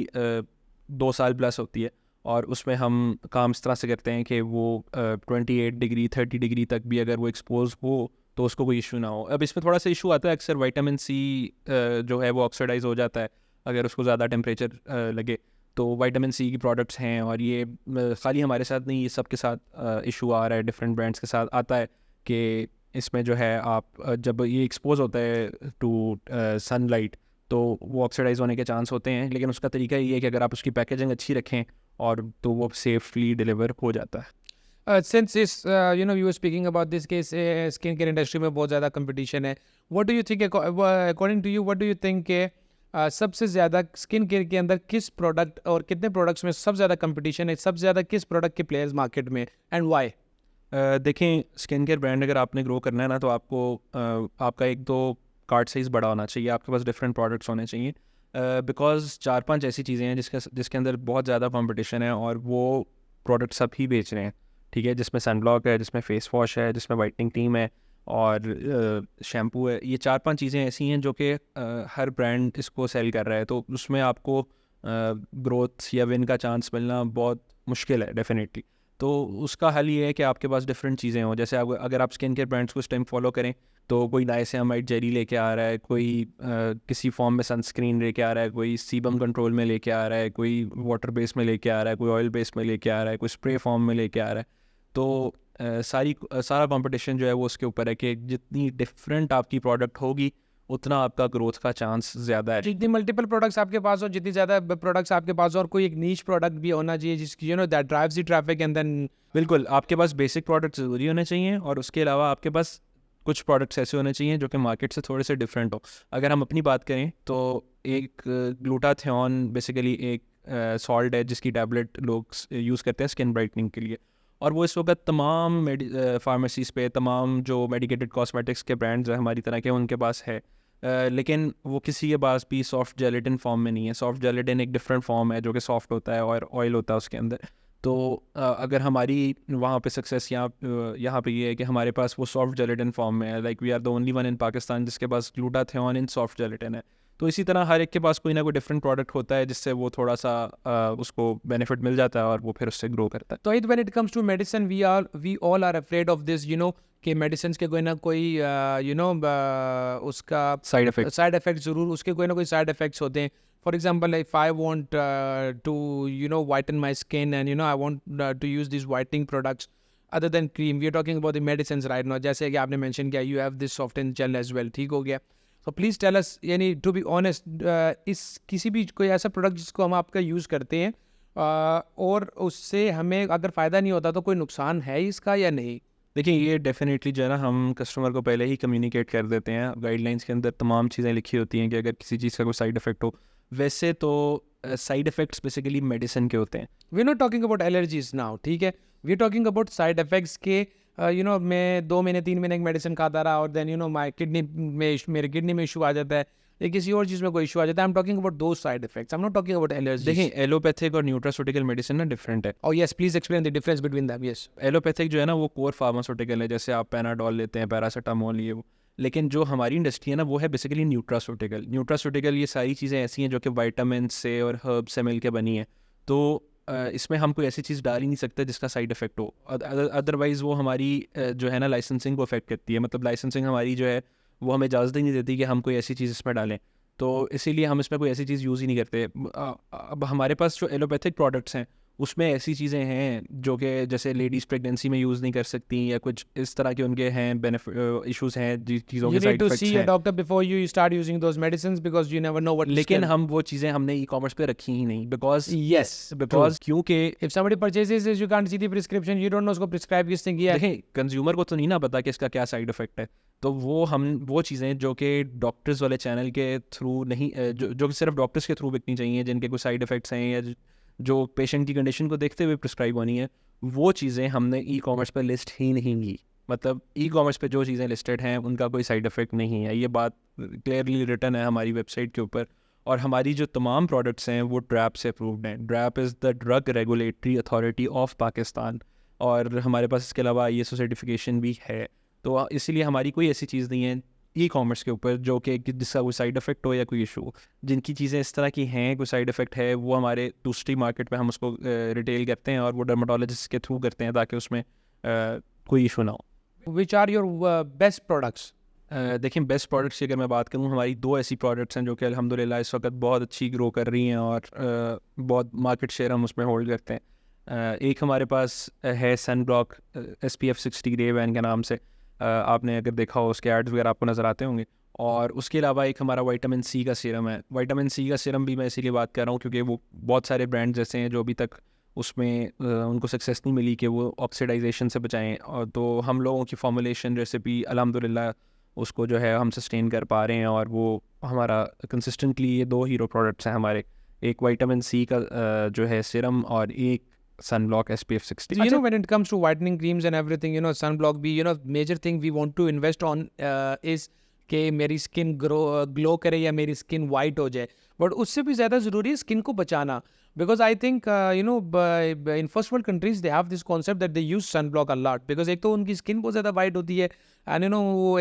2 साल प्लस होती है, और उसमें हम काम इस तरह से करते हैं कि वो 28 डिग्री 30 डिग्री तक भी अगर वो एक्सपोज हो तो उसको कोई इशू ना हो। अब इसमें थोड़ा सा इशू आता है, अक्सर विटामिन सी जो है वो ऑक्सीडाइज हो जाता है अगर उसको ज़्यादा टेम्परेचर लगे। तो विटामिन सी की प्रोडक्ट्स हैं, और ये खाली हमारे साथ नहीं, ये सबके साथ इशू आ रहा है, डिफरेंट ब्रांड्स के साथ आता है कि इसमें जो है आप जब ये एक्सपोज होता है टू सनलाइट तो वो ऑक्सीडाइज होने के चांस होते हैं, लेकिन उसका तरीका ये है कि अगर आप उसकी पैकेजिंग अच्छी रखें और तो वो सेफली डिलीवर हो जाता है। Since this, you were speaking about this case, skin care industry में बहुत ज़्यादा कंपटीशन है. What do you think, according to you, what do you think के सबसे ज़्यादा स्किन केयर के अंदर किस प्रोडक्ट और कितने प्रोडक्ट्स में सबसे ज़्यादा कंपटीशन है, सबसे ज़्यादा किस प्रोडक्ट के प्लेयर्स मार्केट में, एंड वाई? देखें, स्किन केयर ब्रांड अगर आपने ग्रो करना है ना, तो आपको आपका एक तो कार्ड साइज़ बड़ा होना चाहिए, आपके पास डिफरेंट प्रोडक्ट्स होने चाहिए, बिकॉज 4-5 ऐसी चीज़ें हैं जिसके अंदर बहुत ज़्यादा कंपटीशन है और वो प्रोडक्ट सब ही बेच रहे हैं, ठीक है, जिसमें सनब्लॉक है, जिसमें फेस वॉश है, जिसमें वाइटनिंग क्रीम है और शैम्पू है। ये 4-5 चीज़ें ऐसी हैं जो कि हर ब्रांड इसको सेल कर रहा है, तो उसमें आपको ग्रोथ या विन का चांस मिलना बहुत मुश्किल है डेफिनेटली। तो उसका हल ये है कि आपके पास डिफरेंट चीज़ें हों, जैसे अगर आप स्किन केयर ब्रांड्स को इस टाइम फॉलो करें तो कोई नाइसियामाइड जेली लेके आ रहा है, कोई किसी फॉर्म में सनस्क्रीन लेके आ रहा है, कोई सीबम कंट्रोल में लेके आ रहा है, कोई वाटर बेस में लेके आ रहा है, कोई ऑयल बेस में लेके आ रहा है, कोई स्प्रे फॉर्म में लेके आ रहा है। तो सारा कंपटीशन जो है वो उसके ऊपर है कि जितनी डिफरेंट आपकी प्रोडक्ट होगी उतना आपका ग्रोथ का चांस ज़्यादा है। जितनी मल्टीपल प्रोडक्ट्स आपके पास हो, जितनी ज़्यादा प्रोडक्ट्स आपके पास हो, और कोई एक नीच प्रोडक्ट भी होना चाहिए जिसकी that drives the traffic, and then बिल्कुल, आपके पास बेसिक प्रोडक्ट ज़रूरी होने चाहिए और उसके अलावा आपके पास कुछ प्रोडक्ट्स ऐसे होने चाहिए जो कि मार्केट से थोड़े से डिफरेंट हो। अगर हम अपनी बात करें तो एक ग्लूटाथियोन बेसिकली एक सॉल्ट है जिसकी टैबलेट लोग यूज़ करते हैं स्किन ब्राइटनिंग के लिए, और वो इस वक्त तमाम फार्मेसीज़ पे, तमाम जो मेडिकेटेड कॉस्मेटिक्स के ब्रांड्स हैं हमारी तरह के, उनके पास है। लेकिन वो किसी के पास भी सॉफ्ट जेलेटिन फॉर्म में नहीं है। सॉफ्ट जेलेटिन एक डिफरेंट फॉर्म है जो कि सॉफ्ट होता है और ऑयल होता है उसके अंदर। तो अगर हमारी वहाँ पे सक्सेस यहाँ पे ये है कि हमारे पास वो सॉफ्ट जेलेटिन फॉर्म में है, like we are the only one in Pakistan जिसके पास ग्लूटाथियोन इन सॉफ्ट जेलेटिन है। तो इसी तरह हर एक के पास कोई ना कोई डिफरेंट प्रोडक्ट होता है जिससे वो थोड़ा सा उसको बेनिफिट मिल जाता है और वो फिर उससे ग्रो करता है। तो when it comes to medicine, we all are afraid of this, कि मेडिसिन के कोई ना कोई उसका साइड इफेक्ट ज़रूर, उसके कोई ना कोई साइड इफेक्ट्स होते हैं. For example, if I want to whiten my skin, and I want to use these whitening products other than cream, we are talking about the medicines right now, जैसे कि आपने मेंशन किया you have this soften gel as well, ठीक हो गया. So please tell us, यानी to be honest, इस किसी भी कोई ऐसा प्रोडक्ट जिसको हम आपका यूज़ करते हैं और उससे हमें अगर फ़ायदा नहीं होता तो कोई नुकसान है इसका या नहीं? देखिए, ये डेफिनेटली जो है ना, हम कस्टमर को पहले ही कम्युनिकेट कर देते हैं। गाइडलाइंस के अंदर तमाम चीज़ें लिखी होती हैं कि अगर किसी चीज़ का कोई साइड इफ़ेक्ट हो। वैसे तो साइड इफ़ेक्ट्स बेसिकली मेडिसिन के होते हैं। We are not talking about allergies now, ठीक है, we are talking about side effects के. मैं 2 महीने 3 महीने एक मेडिसिन खाता रहा और देन माई किडनी में मेरे किडनी में इशू आ जाता है या किसी और चीज़ में कोई इशू आ जाता है. आई एम टॉकिंग अबाउट दो side effects, I am not talking about allergy. देखिए, एलोपैथिक और न्यूट्रास्यूटिकल मेडिसिन ना डिफरेंट है। और yes, please explain the difference between them. Yes, allopathic जो है ना वो कोर फार्मास्यूटिकल है, जैसे आप पैनाडोल लेते हैं, पैरासीटामोल, ये वो। लेकिन जो हमारी इंडस्ट्री है ना वो है बेसिकली न्यूट्रास्यूटिकल ये सारी चीज़ें ऐसी हैं जो कि विटामिन से और हर्ब से मिल के बनी है। तो इसमें हम कोई ऐसी चीज़ डाल ही नहीं सकते जिसका साइड इफ़ेक्ट हो, अदरवाइज़ वो हमारी जो है ना लाइसेंसिंग को अफेक्ट करती है। मतलब लाइसेंसिंग हमारी जो है वो हमें इजाज़त ही नहीं देती कि हम कोई ऐसी चीज़ इसमें डालें, तो इसीलिए हम इसमें कोई ऐसी चीज़ यूज़ ही नहीं करते। अब हमारे पास जो एलोपैथिक प्रोडक्ट्स हैं उसमें ऐसी चीज़ें हैं जो कि जैसे लेडीज़ प्रेगनेंसी में यूज़ नहीं कर सकती, या कुछ इस तरह के उनके हैं बेनिफिट इश्यूज़ हैं चीज़ों के साइड इफेक्ट्स हैं। Doctor before you start using those medicines because you never know what. लेकिन हम वो चीज़ें हमने ई कॉमर्स पे रखी ही नहीं, बिकॉज क्योंकि if somebody purchases you can't see the prescription, you don't know उसको प्रिस्क्राइब किसने किया है. देखें, कंज्यूमर को तो नहीं ना पता कि इसका क्या साइड इफेक्ट है, तो वो चीज़ें जो कि डॉक्टर्स वाले चैनल के थ्रू नहीं, जो सिर्फ डॉक्टर्स के थ्रू बिकनी चाहिए, जिनके कोई साइड इफेक्ट्स हैं या जो पेशेंट की कंडीशन को देखते हुए प्रिस्क्राइब होनी है, वो चीज़ें हमने ई कॉमर्स पर लिस्ट ही नहीं की। मतलब ई कॉमर्स पे जो चीज़ें लिस्टेड हैं उनका कोई साइड इफ़ेक्ट नहीं है, ये बात क्लियरली रिटन है हमारी वेबसाइट के ऊपर। और हमारी जो तमाम प्रोडक्ट्स हैं वो ड्रैप से अप्रूव्ड हैं। DRAP is the drug regulatory authority of Pakistan, और हमारे पास इसके अलावा ISO सर्टिफिकेशन भी है। तो इसीलिए हमारी कोई ऐसी चीज़ नहीं है ई कॉमर्स के ऊपर जो कि जिसका कोई साइड इफ़ेक्ट हो या कोई इशू हो। जिनकी चीज़ें इस तरह की हैं कोई साइड इफ़ेक्ट है, वो हमारे दूसरी मार्केट में हम उसको रिटेल करते हैं और वो डर्माटोलॉजिस्ट के थ्रू करते हैं ताकि उसमें कोई इशू ना हो। Which are your best products? देखिए, बेस्ट प्रोडक्ट्स की अगर मैं बात करूँ, हमारी 2 ऐसी प्रोडक्ट्स हैं जो कि अल्हम्दुलिल्लाह इस वक्त बहुत अच्छी ग्रो कर रही हैं और बहुत मार्केट शेयर हम उसमें होल्ड करते हैं। एक हमारे पास है सन ब्लॉक SPF 60 ग्रे वैन के नाम से, आपने अगर देखा हो उसके एड्स वगैरह आपको नज़र आते होंगे। और उसके अलावा एक हमारा विटामिन C का सीरम है। विटामिन C का सीरम भी मैं इसीलिए बात कर रहा हूँ क्योंकि वो बहुत सारे ब्रांड्स ऐसे हैं जो अभी तक उसमें उनको सक्सेस नहीं मिली कि वो ऑक्सीडाइजेशन से बचाएं, और तो हम लोगों की फॉर्मुलेशन रेसिपी अल्हम्दुलिल्लाह उसको जो है हम सस्टेन कर पा रहे हैं। और वो हमारा कंसिस्टेंटली ये 2 हीरो प्रोडक्ट्स हैं हमारे, एक विटामिन C का जो है सीरम और एक sunblock SPF 60। You know, when it comes to whitening creams and everything, you know, sunblock भी, you know, major thing we want to invest on is कि मेरी स्किन ग्लो करे या मेरी स्किन वाइट हो जाए, बट उससे भी ज़्यादा ज़रूरी है स्किन को बचाना। Because I think you know in first world countries they have this concept that they use sunblock a lot, because एक तो उनकी स्किन बहुत ज़्यादा वाइट होती है एंड यू नो वो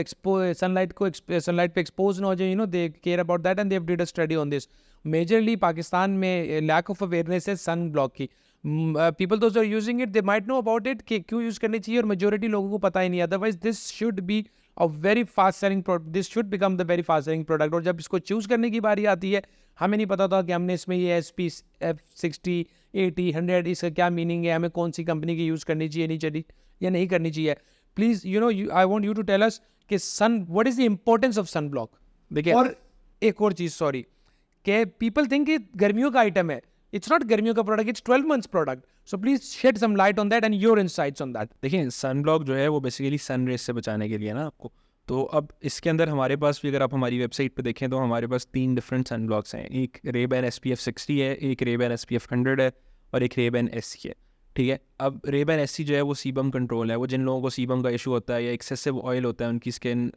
सनलाइट पे एक्सपोज ना हो जाए, you know they care about that and they have did a study on this. Majorly Pakistan में लैक ऑफ अवेयरनेस है सन ब्लॉक की। People those are using it, they might know about it कि क्यों use करनी चाहिए, और majority लोगों को पता ही नहीं। Otherwise this should be a very fast selling product, this should become the very fast selling product। और जब इसको चूज़ करने की बारी आती है, हमें नहीं पता था कि हमने इसमें ये SPF 60 80 100 इसका क्या मीनिंग है, हमें कौन सी कंपनी की यूज़ करनी चाहिए, नहीं चाहिए या नहीं करनी चाहिए। Please you know I want you to tell us कि what is the importance of sunblock. देखिए, और एक और चीज़, सॉरी, कि पीपल थिंक कि गर्मियों का आइटम है, it's not गर्मियों का प्रोडक्ट, it's 12 months product, so please shed some light on that and your insights on that। देखिए, सन ब्लॉक जो है वो बेसिकली सन रेस से बचाने के लिए ना आपको। तो अब इसके अंदर हमारे पास भी, अगर आप हमारी वेबसाइट पे देखें तो हमारे पास 3 डिफरेंट सन ब्लॉक्स हैं। एक रेबैन SPF 60 है, एक रेबैन SPF 100 है और एक रेबैन SC है। ठीक है, अब रेबैन SC जो है वो सीबम कंट्रोल है। वो जिन लोगों को सीबम का इशू होता है या एक्सेसिव ऑयल होता है, उनकी स्किन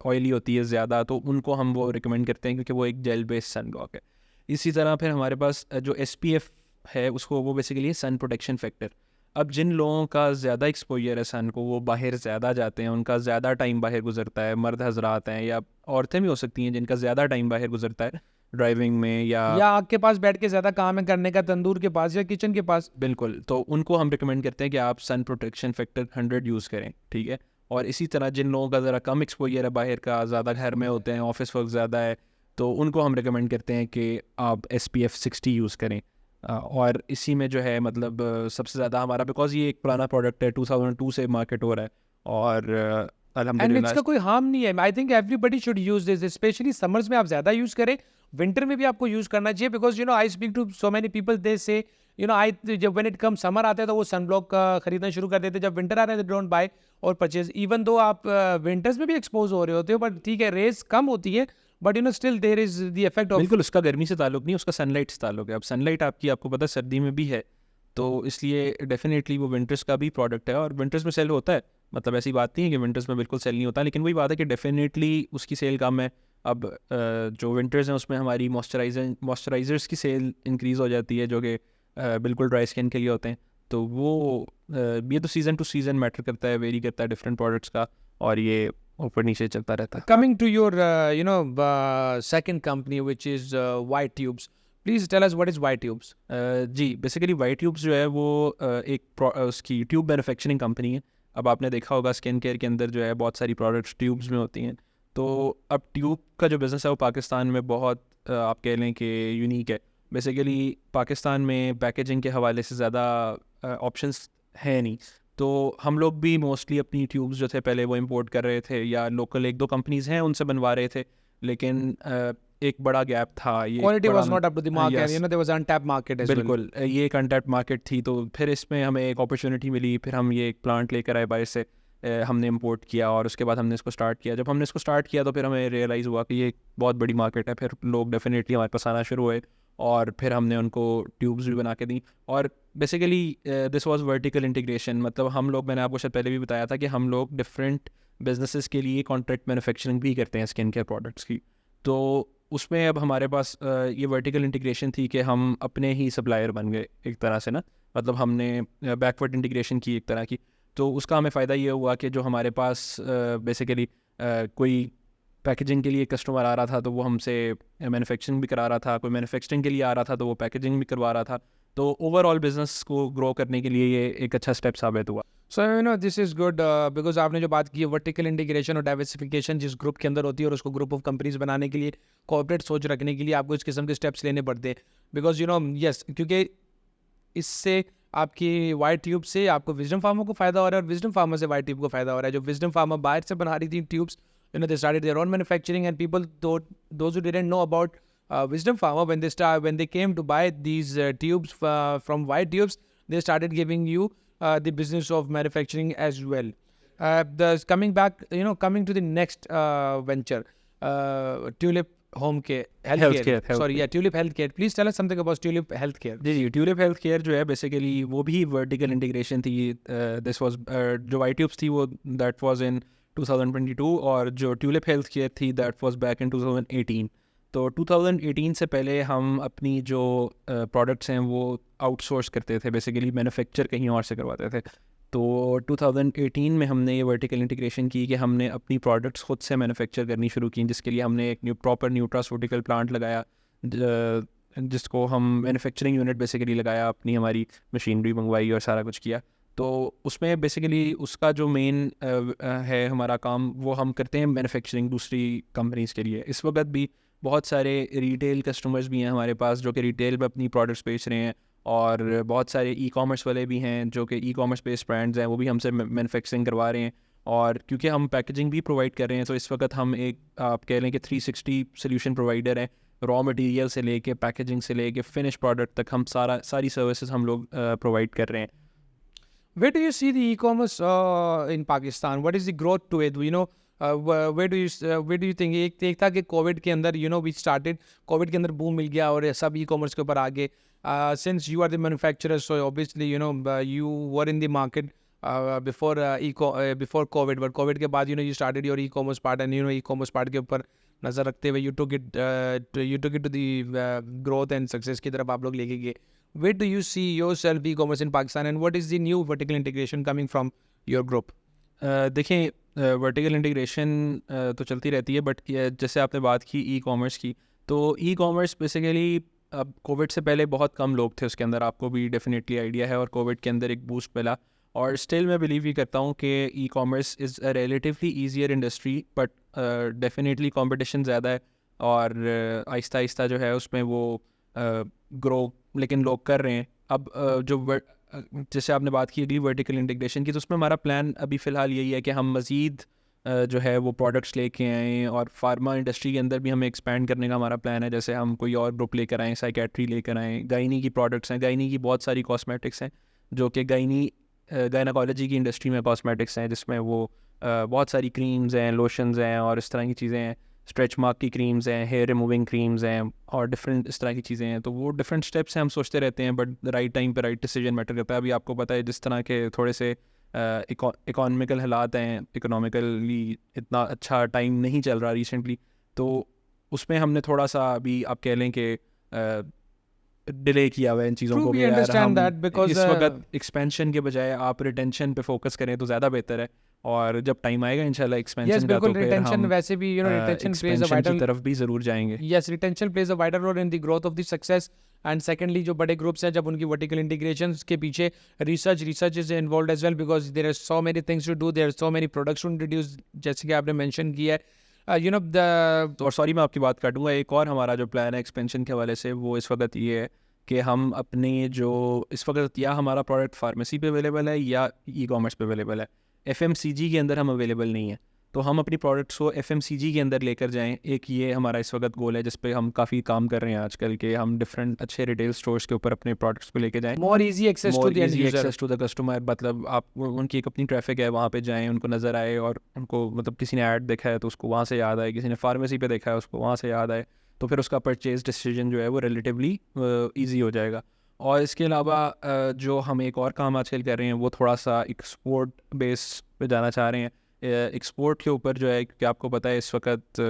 ऑयली होती है ज़्यादा, तो उनको हम वो रिकमेंड करते हैं क्योंकि वो एक जेल बेस्ड सन ब्लॉक है। इसी तरह फिर हमारे पास जो SPF है उसको वो बेसिकली सन प्रोटेक्शन फैक्टर। अब जिन लोगों का ज़्यादा एक्सपोजर है सन को, वो बाहर ज़्यादा जाते हैं, उनका ज़्यादा टाइम बाहर गुजरता है, मर्द हजरात हैं या औरतें भी हो सकती हैं जिनका ज़्यादा टाइम बाहर गुजरता है ड्राइविंग में या आग के पास बैठ के ज़्यादा काम है करने का, तंदूर के पास या किचन के पास, बिल्कुल, तो उनको हम रिकमेंड करते हैं कि आप सन प्रोटेक्शन फैक्टर 100 यूज़ करें। ठीक है, और इसी तरह जिन लोगों का ज़रा कम एक्सपोजर है बाहर का, ज़्यादा घर में होते हैं, ऑफिस वर्क ज़्यादा है, तो उनको हम रिकमेंड करते हैं कि आप SPF 60 यूज़ करें। और इसी में जो है मतलब सबसे ज़्यादा हमारा, बिकॉज ये एक पुराना प्रोडक्ट है, 2002 से मार्केट हो रहा है और एंड अल्हम्दुलिल्लाह इसका कोई हार्म नहीं है। I think everybody should use this, specially summers में आप ज़्यादा यूज़ करें, विंटर में भी आपको यूज़ करना चाहिए। Because you know I speak to so many people, they say you know आई जब व्हेन इट कम समर आता है तो वो सन ब्लॉक का खरीदना शुरू कर देते हैं, जब विंटर आता है तो डोंट बाय और परचेज, इवन दो आप विंटर्स में भी एक्सपोज हो रहे होते हो, बट ठीक है रेस कम होती है, but you know still there is the effect of. बिल्कुल, उसका गर्मी से ताल्लुक नहीं, उसका सनलाइट से ताल्लुक है। अब सनलाइट आपको पता है सर्दी में भी है, तो इसलिए डेफिनेटली वो विंटर्स का भी प्रोडक्ट है और विंटर्स में सेल होता है। मतलब ऐसी बात नहीं है कि विंटर्स में बिल्कुल सेल नहीं होता, लेकिन वही बात है कि डेफिनेटली उसकी सेल कम है। अब जो विंटर्स हैं उसमें हमारी मॉइस्चराइजर्स की सेल इंक्रीज़ हो जाती है जो कि बिल्कुल ड्राई स्किन के लिए होते हैं। तो वो ये तो सीज़न टू सीज़न मैटर करता है, वेरी करता है डिफरेंट प्रोडक्ट्स का, और ये ऊपर नीचे चलता रहता है। Coming to your you know second company which is white tubes, please tell us what is white tubes। जी, बेसिकली वाइट ट्यूब्स जो है वो उसकी ट्यूब मैन्युफैक्चरिंग कंपनी है। अब आपने देखा होगा स्किन केयर के अंदर जो है बहुत सारी प्रोडक्ट्स ट्यूब्स में होती हैं। तो अब ट्यूब का जो बिज़नेस है वो पाकिस्तान में बहुत आप कह लें कि यूनिक है। बेसिकली पाकिस्तान में पैकेजिंग के हवाले से ज़्यादा ऑप्शंस है नहीं, तो हम लोग भी मोस्टली अपनी ट्यूब्स जो थे पहले वो इंपोर्ट कर रहे थे या लोकल 1-2 कंपनीज़ हैं उनसे बनवा रहे थे, लेकिन एक बड़ा गैप था। ये quality was not up to the market, you know there was untapped market as well. बिल्कुल, ये एक अनटैप्ड मार्केट थी, तो फिर इसमें हमें एक अपॉर्चुनिटी मिली। फिर हम ये एक प्लांट लेकर आए बाहर से, हमने इंपोर्ट किया और उसके बाद हमने इसको स्टार्ट किया। जब हमने इसको स्टार्ट किया तो फिर हमें रियलाइज़ हुआ कि ये एक बहुत बड़ी मार्केट है। फिर लोग डेफिनेटली हमारे पास आना शुरू हुए और फिर हमने उनको ट्यूब्स भी बना के दी। और basically this was vertical integration, मतलब हम लोग, मैंने आपको शायद पहले भी बताया था कि हम लोग डिफरेंट बिजनेसेस के लिए कॉन्ट्रैक्ट मैन्युफैक्चरिंग भी करते हैं स्किन केयर प्रोडक्ट्स की। तो उसमें अब हमारे पास ये वर्टिकल इंटीग्रेशन थी कि हम अपने ही सप्लायर बन गए एक तरह से ना, मतलब हमने बैकवर्ड इंटीग्रेशन की एक तरह की। तो उसका हमें फ़ायदा ये हुआ कि जो हमारे पास बेसिकली कोई पैकेजिंग के लिए कस्टमर आ रहा था तो वो हमसे मैन्युफैक्चरिंग भी करा रहा था, कोई मैन्युफैक्चरिंग के लिए आ रहा था तो वो पैकेजिंग भी करवा रहा था। तो ओवरऑल बिजनेस को ग्रो करने के लिए ये एक अच्छा स्टेप साबित हुआ। So this is good because आपने जो बात की है वर्टिकल इंटीग्रेशन और डाइवर्सिफिकेशन जिस ग्रुप के अंदर होती है और उसको ग्रुप ऑफ कंपनीज बनाने के लिए, कॉर्पोरेट सोच रखने के लिए आपको इस किस्म के स्टेप्स लेने पड़ते हैं। बिकॉज यस, क्योंकि इससे आपकी वाई ट्यूब से आपको विजडम फार्मा को फायदा हो रहा है और विजडम फार्मा से वाई ट्यूब को फायदा हो रहा है। जो विजडम फार्मा बाहर से बना रही थी tubes, they started their own manufacturing, and people those who didn't know about Wisdom Pharma, when they came to buy these tubes from white tubes, they started giving you the business of manufacturing as well. Coming to the next venture, Tulip Home Care Healthcare. Sorry, yeah, Tulip Healthcare. Please tell us something about Tulip Healthcare. जी, Tulip health care जो है basically वो भी vertical integration थी। This was जो white tubes थी वो that was in 2022, और जो ट्यूलिप हेल्थ केयर थी दैट वाज बैक इन 2018। तो 2018 से पहले हम अपनी जो प्रोडक्ट्स हैं वो आउटसोर्स करते थे, बेसिकली मैन्युफैक्चर कहीं और से करवाते थे। तो 2018 में हमने ये वर्टिकल इंटीग्रेशन की कि हमने अपनी प्रोडक्ट्स खुद से मैन्युफैक्चर करनी शुरू की, जिसके लिए हमने एक प्रॉपर न्यूट्रास्यूटिकल प्लांट लगाया, जिसको हम मैन्युफैक्चरिंग यूनिट बेसिकली लगाया, अपनी हमारी मशीनरी मंगवाई और सारा कुछ किया। तो उसमें बेसिकली उसका जो मेन है हमारा काम, वो हम करते हैं मैन्युफैक्चरिंग दूसरी कंपनीज़ के लिए। इस वक्त भी बहुत सारे रिटेल कस्टमर्स भी हैं हमारे पास जो कि रिटेल में अपनी प्रोडक्ट्स बेच रहे हैं, और बहुत सारे ई कॉमर्स वाले भी हैं जो कि ई कॉमर्स बेस्ड ब्रांड्स हैं, वो भी हमसे मैन्युफैक्चरिंग करवा रहे हैं। और क्योंकि हम पैकेजिंग भी प्रोवाइड कर रहे हैं, तो इस वक्त हम एक आप कह लें कि 360 सोल्यूशन प्रोवाइडर हैं। रॉ मटेरियल से लेके पैकेजिंग से लेके फिनिश प्रोडक्ट तक हम सारी सर्विसेज हम लोग प्रोवाइड कर रहे हैं। Where do you see the e-commerce in Pakistan? What is the growth to it? Where do you think एक था कि कोविड के अंदर we started कोविड के अंदर बूम मिल गया और सब e-commerce के ऊपर आ गए. Since you are the manufacturer, so obviously you were in the market before before COVID, but COVID के बाद you started your e-commerce part, and e-commerce part के ऊपर नजर रखते हुए you took it to the growth and success की तरफ आप लोग लेके गए. Where do you see yourself e-commerce in Pakistan, and what is the new vertical integration coming from your group? देखें, वर्टिकल इंटीग्रेशन तो चलती रहती है, बट जैसे आपने बात की ई कॉमर्स की, तो ई कॉमर्स बेसिकली अब कोविड से पहले बहुत कम लोग थे उसके अंदर, आपको भी डेफिनेटली आइडिया है, और कोविड के अंदर एक बूस्ट मिला। और स्टिल मैं बिलीव ही करता हूँ कि e commerce is a relatively easier industry, but definitely competition ज़्यादा है, और आहिस्ता आहिस्ता जो है उसमें वो ग्रो लेकिन लोग कर रहे हैं। अब जैसे आपने बात की अगली वर्टिकल इंटीग्रेशन की, तो उसमें हमारा प्लान अभी फ़िलहाल यही है कि हम मज़ीद जो है वो प्रोडक्ट्स लेके आएँ, और फार्मा इंडस्ट्री के अंदर भी हमें एक्सपेंड करने का हमारा प्लान है। जैसे हम कोई और ग्रुप लेकर आएँ, साइकेट्री लेकर आएँ, गायनी की प्रोडक्ट्स हैं, गायनी की बहुत सारी कॉस्मेटिक्स हैं जो कि गायनाकोलॉजी की इंडस्ट्री में कॉस्मेटिक्स हैं, जिसमें वो बहुत सारी क्रीम्स हैं, लोशंस हैं और इस तरह की चीज़ें हैं, स्ट्रेच मार्क की क्रीम्स हैं, हेयर रिमूविंग क्रीम्स हैं, और डिफरेंट इस तरह की चीज़ें हैं। तो वो डिफरेंट स्टेप्स हैं, हम सोचते रहते हैं, बट राइट टाइम पे राइट डिसीजन मैटर करता है। अभी आपको पता है जिस तरह के थोड़े से इकोनॉमिकल हालात हैं, इकोनॉमिकली इतना अच्छा टाइम नहीं चल रहा रिसेंटली, तो उसमें हमने थोड़ा सा अभी आप कह लें कि डिले किया हुआ है इन चीज़ों को। We understand that because इस वक्त एक्सपेंशन के बजाय आप रिटेंशन पे फोकस करें तो ज़्यादा बेहतर है, और जब टाइम आएगा इंशाल्लाह एक्सपेंशन का, तो फिर हम वैसे भी retention plays a expansion vital की तरफ भी ज़रूर जाएंगे। Yes, retention plays a vital role in the growth of the success. And secondly, जो बड़े ग्रुप्स हैं, जब उनकी वर्टिकल इंटीग्रेशंस के पीछे research is involved as well, because there are so many things to do, there are so many products to introduce, जैसे कि आपने मेंशन किया है। और सॉरी मैं आपकी बात काटूंगा, एक और हमारा जो प्लान है एक्सपेंशन के हवाले से, वो इस वक्त ये है कि हम अपने जो इस वक्त या हमारा प्रोडक्ट फार्मेसी पे अवेलेबल है या ई कॉमर्स पे अवेलेबल है, FMCG के अंदर हम अवेलेबल नहीं है, तो हम अपनी प्रोडक्ट्स को FMCG के अंदर लेकर जाएं। एक ये हमारा इस वक्त गोल है जिस पे हम काफ़ी काम कर रहे हैं आजकल के, हम डिफरेंट अच्छे रिटेल स्टोर्स के ऊपर अपने प्रोडक्ट्स को लेके जाएं। More easy access to the customer, मतलब आप उनकी एक अपनी ट्रैफिक है, वहाँ पे जाएं, उनको नज़र आए, और उनको मतलब किसी ने ऐड देखा है तो उसको वहाँ से याद आए, किसी ने फार्मेसी पे देखा है उसको वहाँ से याद आए, तो फिर उसका परचेज डिसीजन जो है वो रिलेटिवली ईजी हो जाएगा। और इसके अलावा जो हम एक और काम आजकल कर रहे हैं वो थोड़ा सा एक्सपोर्ट बेस पे जाना चाह रहे हैं। एक्सपोर्ट के ऊपर जो है, क्योंकि आपको पता है इस वक्त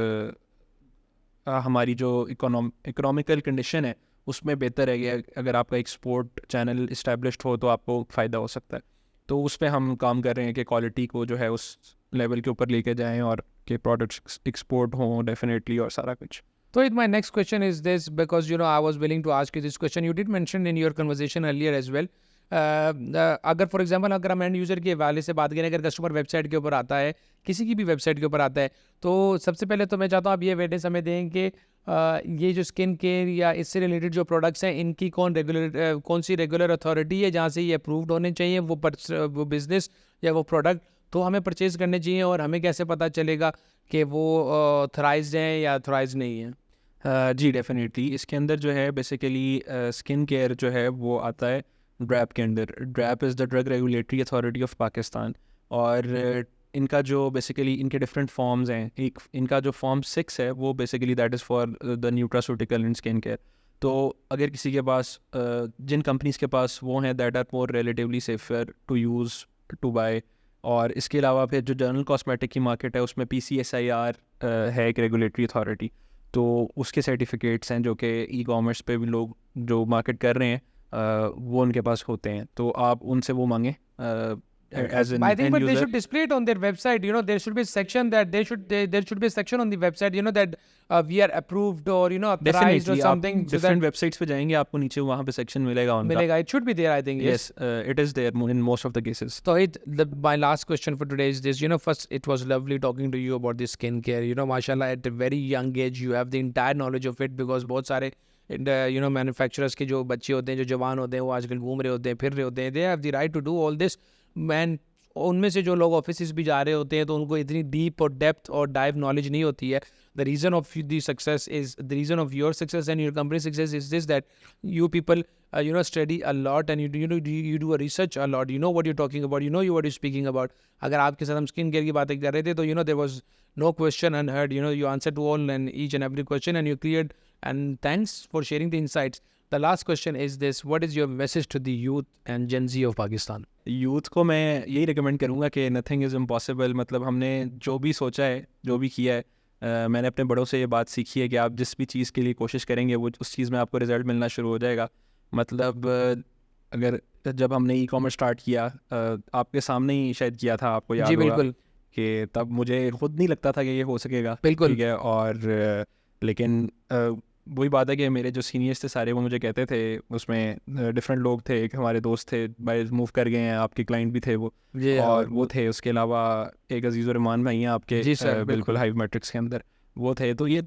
हमारी जो इकोनॉमिकल कंडीशन है उसमें बेहतर है कि अगर आपका एक्सपोर्ट चैनल इस्टेब्लिश्ड हो तो आपको फ़ायदा हो सकता है। तो उस पर हम काम कर रहे हैं कि क्वालिटी को जो है उस लेवल के ऊपर लेके जाएं और कि प्रोडक्ट्स एक्सपोर्ट हों डेफिनेटली और सारा कुछ। So my next question is this, because I was willing to ask you this question. You did mention in your conversation earlier as well. अगर फॉर एग्जांपल अगर हम एंड यूज़र के हवाले से बात करें, अगर कस्टमर वेबसाइट के ऊपर आता है, किसी की भी वेबसाइट के ऊपर आता है, तो सबसे पहले तो मैं चाहता हूँ आप ये अवेयरनेस हमें दें कि ये जो स्किन केयर या इससे रिलेटेड जो प्रोडक्ट्स हैं, इनकी कौन सी रेगुलर अथॉरिटी है जहाँ से ये अप्रूव्ड होने चाहिए, वो बिज़नेस या वो प्रोडक्ट तो हमें परचेज़ करने चाहिए, और हमें कैसे पता चलेगा कि वो ऑथराइज्ड हैं या ऑथराइज्ड नहीं है? जी डेफिनेटली। इसके अंदर जो है बेसिकली स्किन केयर जो है वो आता है ड्रैप के अंदर। DRAP is the drug regulatory authority of Pakistan. और इनका जो बेसिकली इनके डिफरेंट फॉर्म्स हैं, एक इनका जो फॉर्म 6 है वो basically that is for the nutraceutical and skin care. तो अगर किसी के पास जिन कंपनीज़ के पास वो हैं that are more relatively safer to use to buy. और इसके अलावा फिर जो जनरल कॉस्मेटिक की मार्केट है उसमें PCSIR है एक रेगुलेटरी अथॉरिटी, तो उसके सर्टिफिकेट्स हैं जो कि ई कॉमर्स पे भी लोग जो मार्केट कर रहे हैं वो उनके पास होते हैं, तो आप उनसे वो मांगें as an I think, end but they user. should display it on their website. There should be a section that there should be a section on the website. That we are approved or authorized Definitely, or something. आप different websites पे जाएंगे आपको नीचे वहाँ पे section मिलेगा उनका। मिलेगा. It should be there, I think. Yes, it is there in most of the cases. So my last question for today is this. First, it was lovely talking to you about this skincare. Mashallah, at a very young age, you have the entire knowledge of it, because बहुत सारे manufacturers के जो बच्चे होते हैं, जो जवान होते हैं, वो आजकल घूम रहे होते हैं, फिर रहे होते हैं. They have the right to do all this. Man, उनमें से जो लोग ऑफिस भी जा रहे होते हैं तो उनको इतनी डीप और डेप्थ और डाइव नॉलेज नहीं होती है. The reason of the success is the reason of your success and your company success is this, that you people study a lot and you do a research a lot. You know what you're talking about. You know what you're speaking about. अगर आपके साथ हम skin care की बातें कर रहे थे तो there was no question unheard. You answered to all and each and every question and you cleared. And thanks for sharing the insights. The last question is this: what is your message to the youth and Gen Z of Pakistan? Youth को मैं यही recommend करूँगा कि nothing is impossible. मतलब हमने जो भी सोचा है, जो भी किया है, मैंने अपने बड़ों से ये बात सीखी है कि आप जिस भी चीज़ के लिए कोशिश करेंगे वो उस चीज़ में आपको रिजल्ट मिलना शुरू हो जाएगा। मतलब अगर जब हमने ई कॉमर्स स्टार्ट किया, आपके सामने ही शायद किया था, आपको याद होगा बिल्कुल, कि तब मुझे खुद नहीं लगता था कि ये हो सकेगा। बिल्कुल, ठीक है। और लेकिन वही बात है कि मेरे जो सीनियर्स थे सारे वो मुझे कहते थे, उसमें डिफरेंट लोग थे, एक हमारे दोस्त थे बाय मूव कर गए हैं, आपके क्लाइंट भी थे वो, और वो थे। उसके अलावा एक अजीज़ रहमान भाई हैं आपके, जी सर, बिल्कुल हाइव मैट्रिक्स के अंदर वो थे। तो ये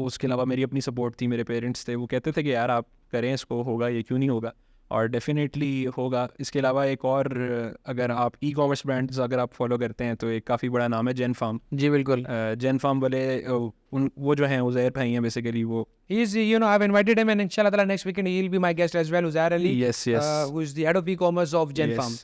उसके अलावा मेरी अपनी सपोर्ट थी, मेरे पेरेंट्स थे, वो कहते थे कि यार आप करें इसको, होगा, ये क्यों नहीं होगा, और डेफिनेटली होगा। इसके अलावा एक और, अगर आप ई कॉमर्स ब्रांड्स अगर आप फॉलो करते हैं तो एक काफ़ी बड़ा नाम है जेन फार्म। जी बिल्कुल, जेन फार्म वाले वो जो हैं उज़ैर भाई हैं बेसिकली। वो he's I've invited him and inshallah ta'ala next weekend he'll be my guest as well. Uzair Ali, yes who is the head of e-commerce of Gen Farm.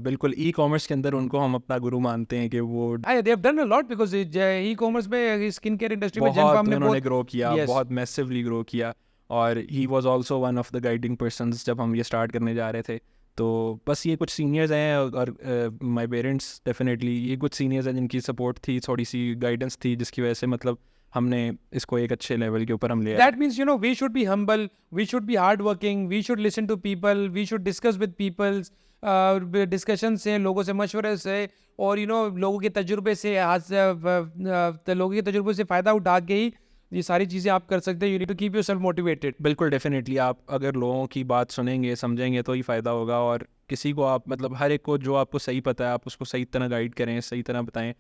बिल्कुल ई कॉमर्स के अंदर उनको हम अपना गुरु मानते हैं कि वो they have done a lot, because e-commerce में स्किन केयर इंडस्ट्री में Gen Farm ने उन्होंने ग्रो किया, Yes. बहुत मैसिवली ग्रो किया। और he was also one of the guiding persons जब हम ये स्टार्ट करने जा रहे थे। तो बस ये कुछ सीनियर्स हैं, और माय पेरेंट्स डेफिनेटली ये कुछ सीनियर्स हैं जिनकी सपोर्ट थी, थोड़ी सी गाइडेंस थी, जिसकी वजह से मतलब हमने इसको एक अच्छे लेवल के ऊपर हम ले आए। That means we should be humble, we should be hardworking, we should listen to people, we should discuss with people. Discussion से, लोगों से मशवरे से, और लोगों के तजुर्बे से, लोगों के तजुर्बे से फ़ायदा उठा के ही ये सारी चीज़ें आप कर सकते हैं. You need to keep yourself motivated. बिल्कुल डेफिनेटली आप अगर लोगों की बात सुनेंगे, समझेंगे तो ही फ़ायदा होगा. और किसी को आप मतलब हर एक को जो आपको सही पता है आप उसको सही तरह गाइड करें, सही तरह बताएं.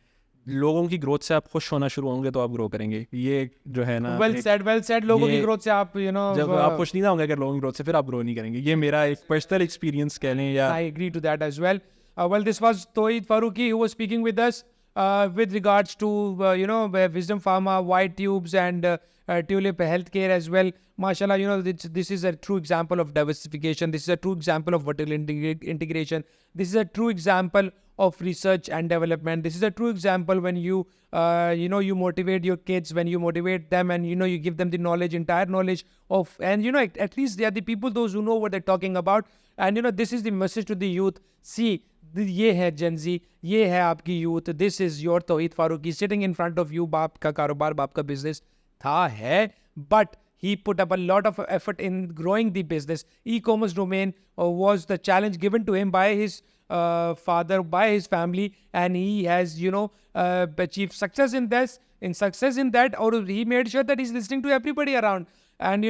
लोगों की ग्रोथ से आप खुश होना शुरू होंगे तो आप ग्रो करेंगे. ये जो है ना, वेल सेड. लोगों की ग्रोथ से आप जब आप खुश नहीं ना होंगे अगर लोगों की ग्रोथ से, फिर आप ग्रो नहीं करेंगे. ये मेरा एक पर्सनल एक्सपीरियंस कह लें. या I agree to that as well. Well, this was Tauheed Farooqui who was speaking with us. with regards to Wisdom Pharma, white tubes, and Tulip Healthcare as well. Mashallah, this is a true example of diversification. This is a true example of vertical integration. This is a true example of research and development. This is a true example when you you motivate your kids, when you motivate them, and you give them the knowledge, entire knowledge of, and at least they are the people, those who know what they're talking about. And this is the message to the youth. See, ये है Gen Z, ये है आपकी youth. This is your Tauheed Farooqui sitting in front of you. बाप का कारोबार, बाप का business था है, but he put up a lot of effort in growing the business. E-commerce domain was the challenge given to him by his father, by his family, and he has achieved success in this, success in that, or he made sure that he's listening to everybody around. And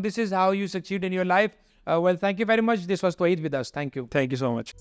this is how you succeed in your life. Well, thank you very much. This was Tauheed with us. Thank you. Thank you so much.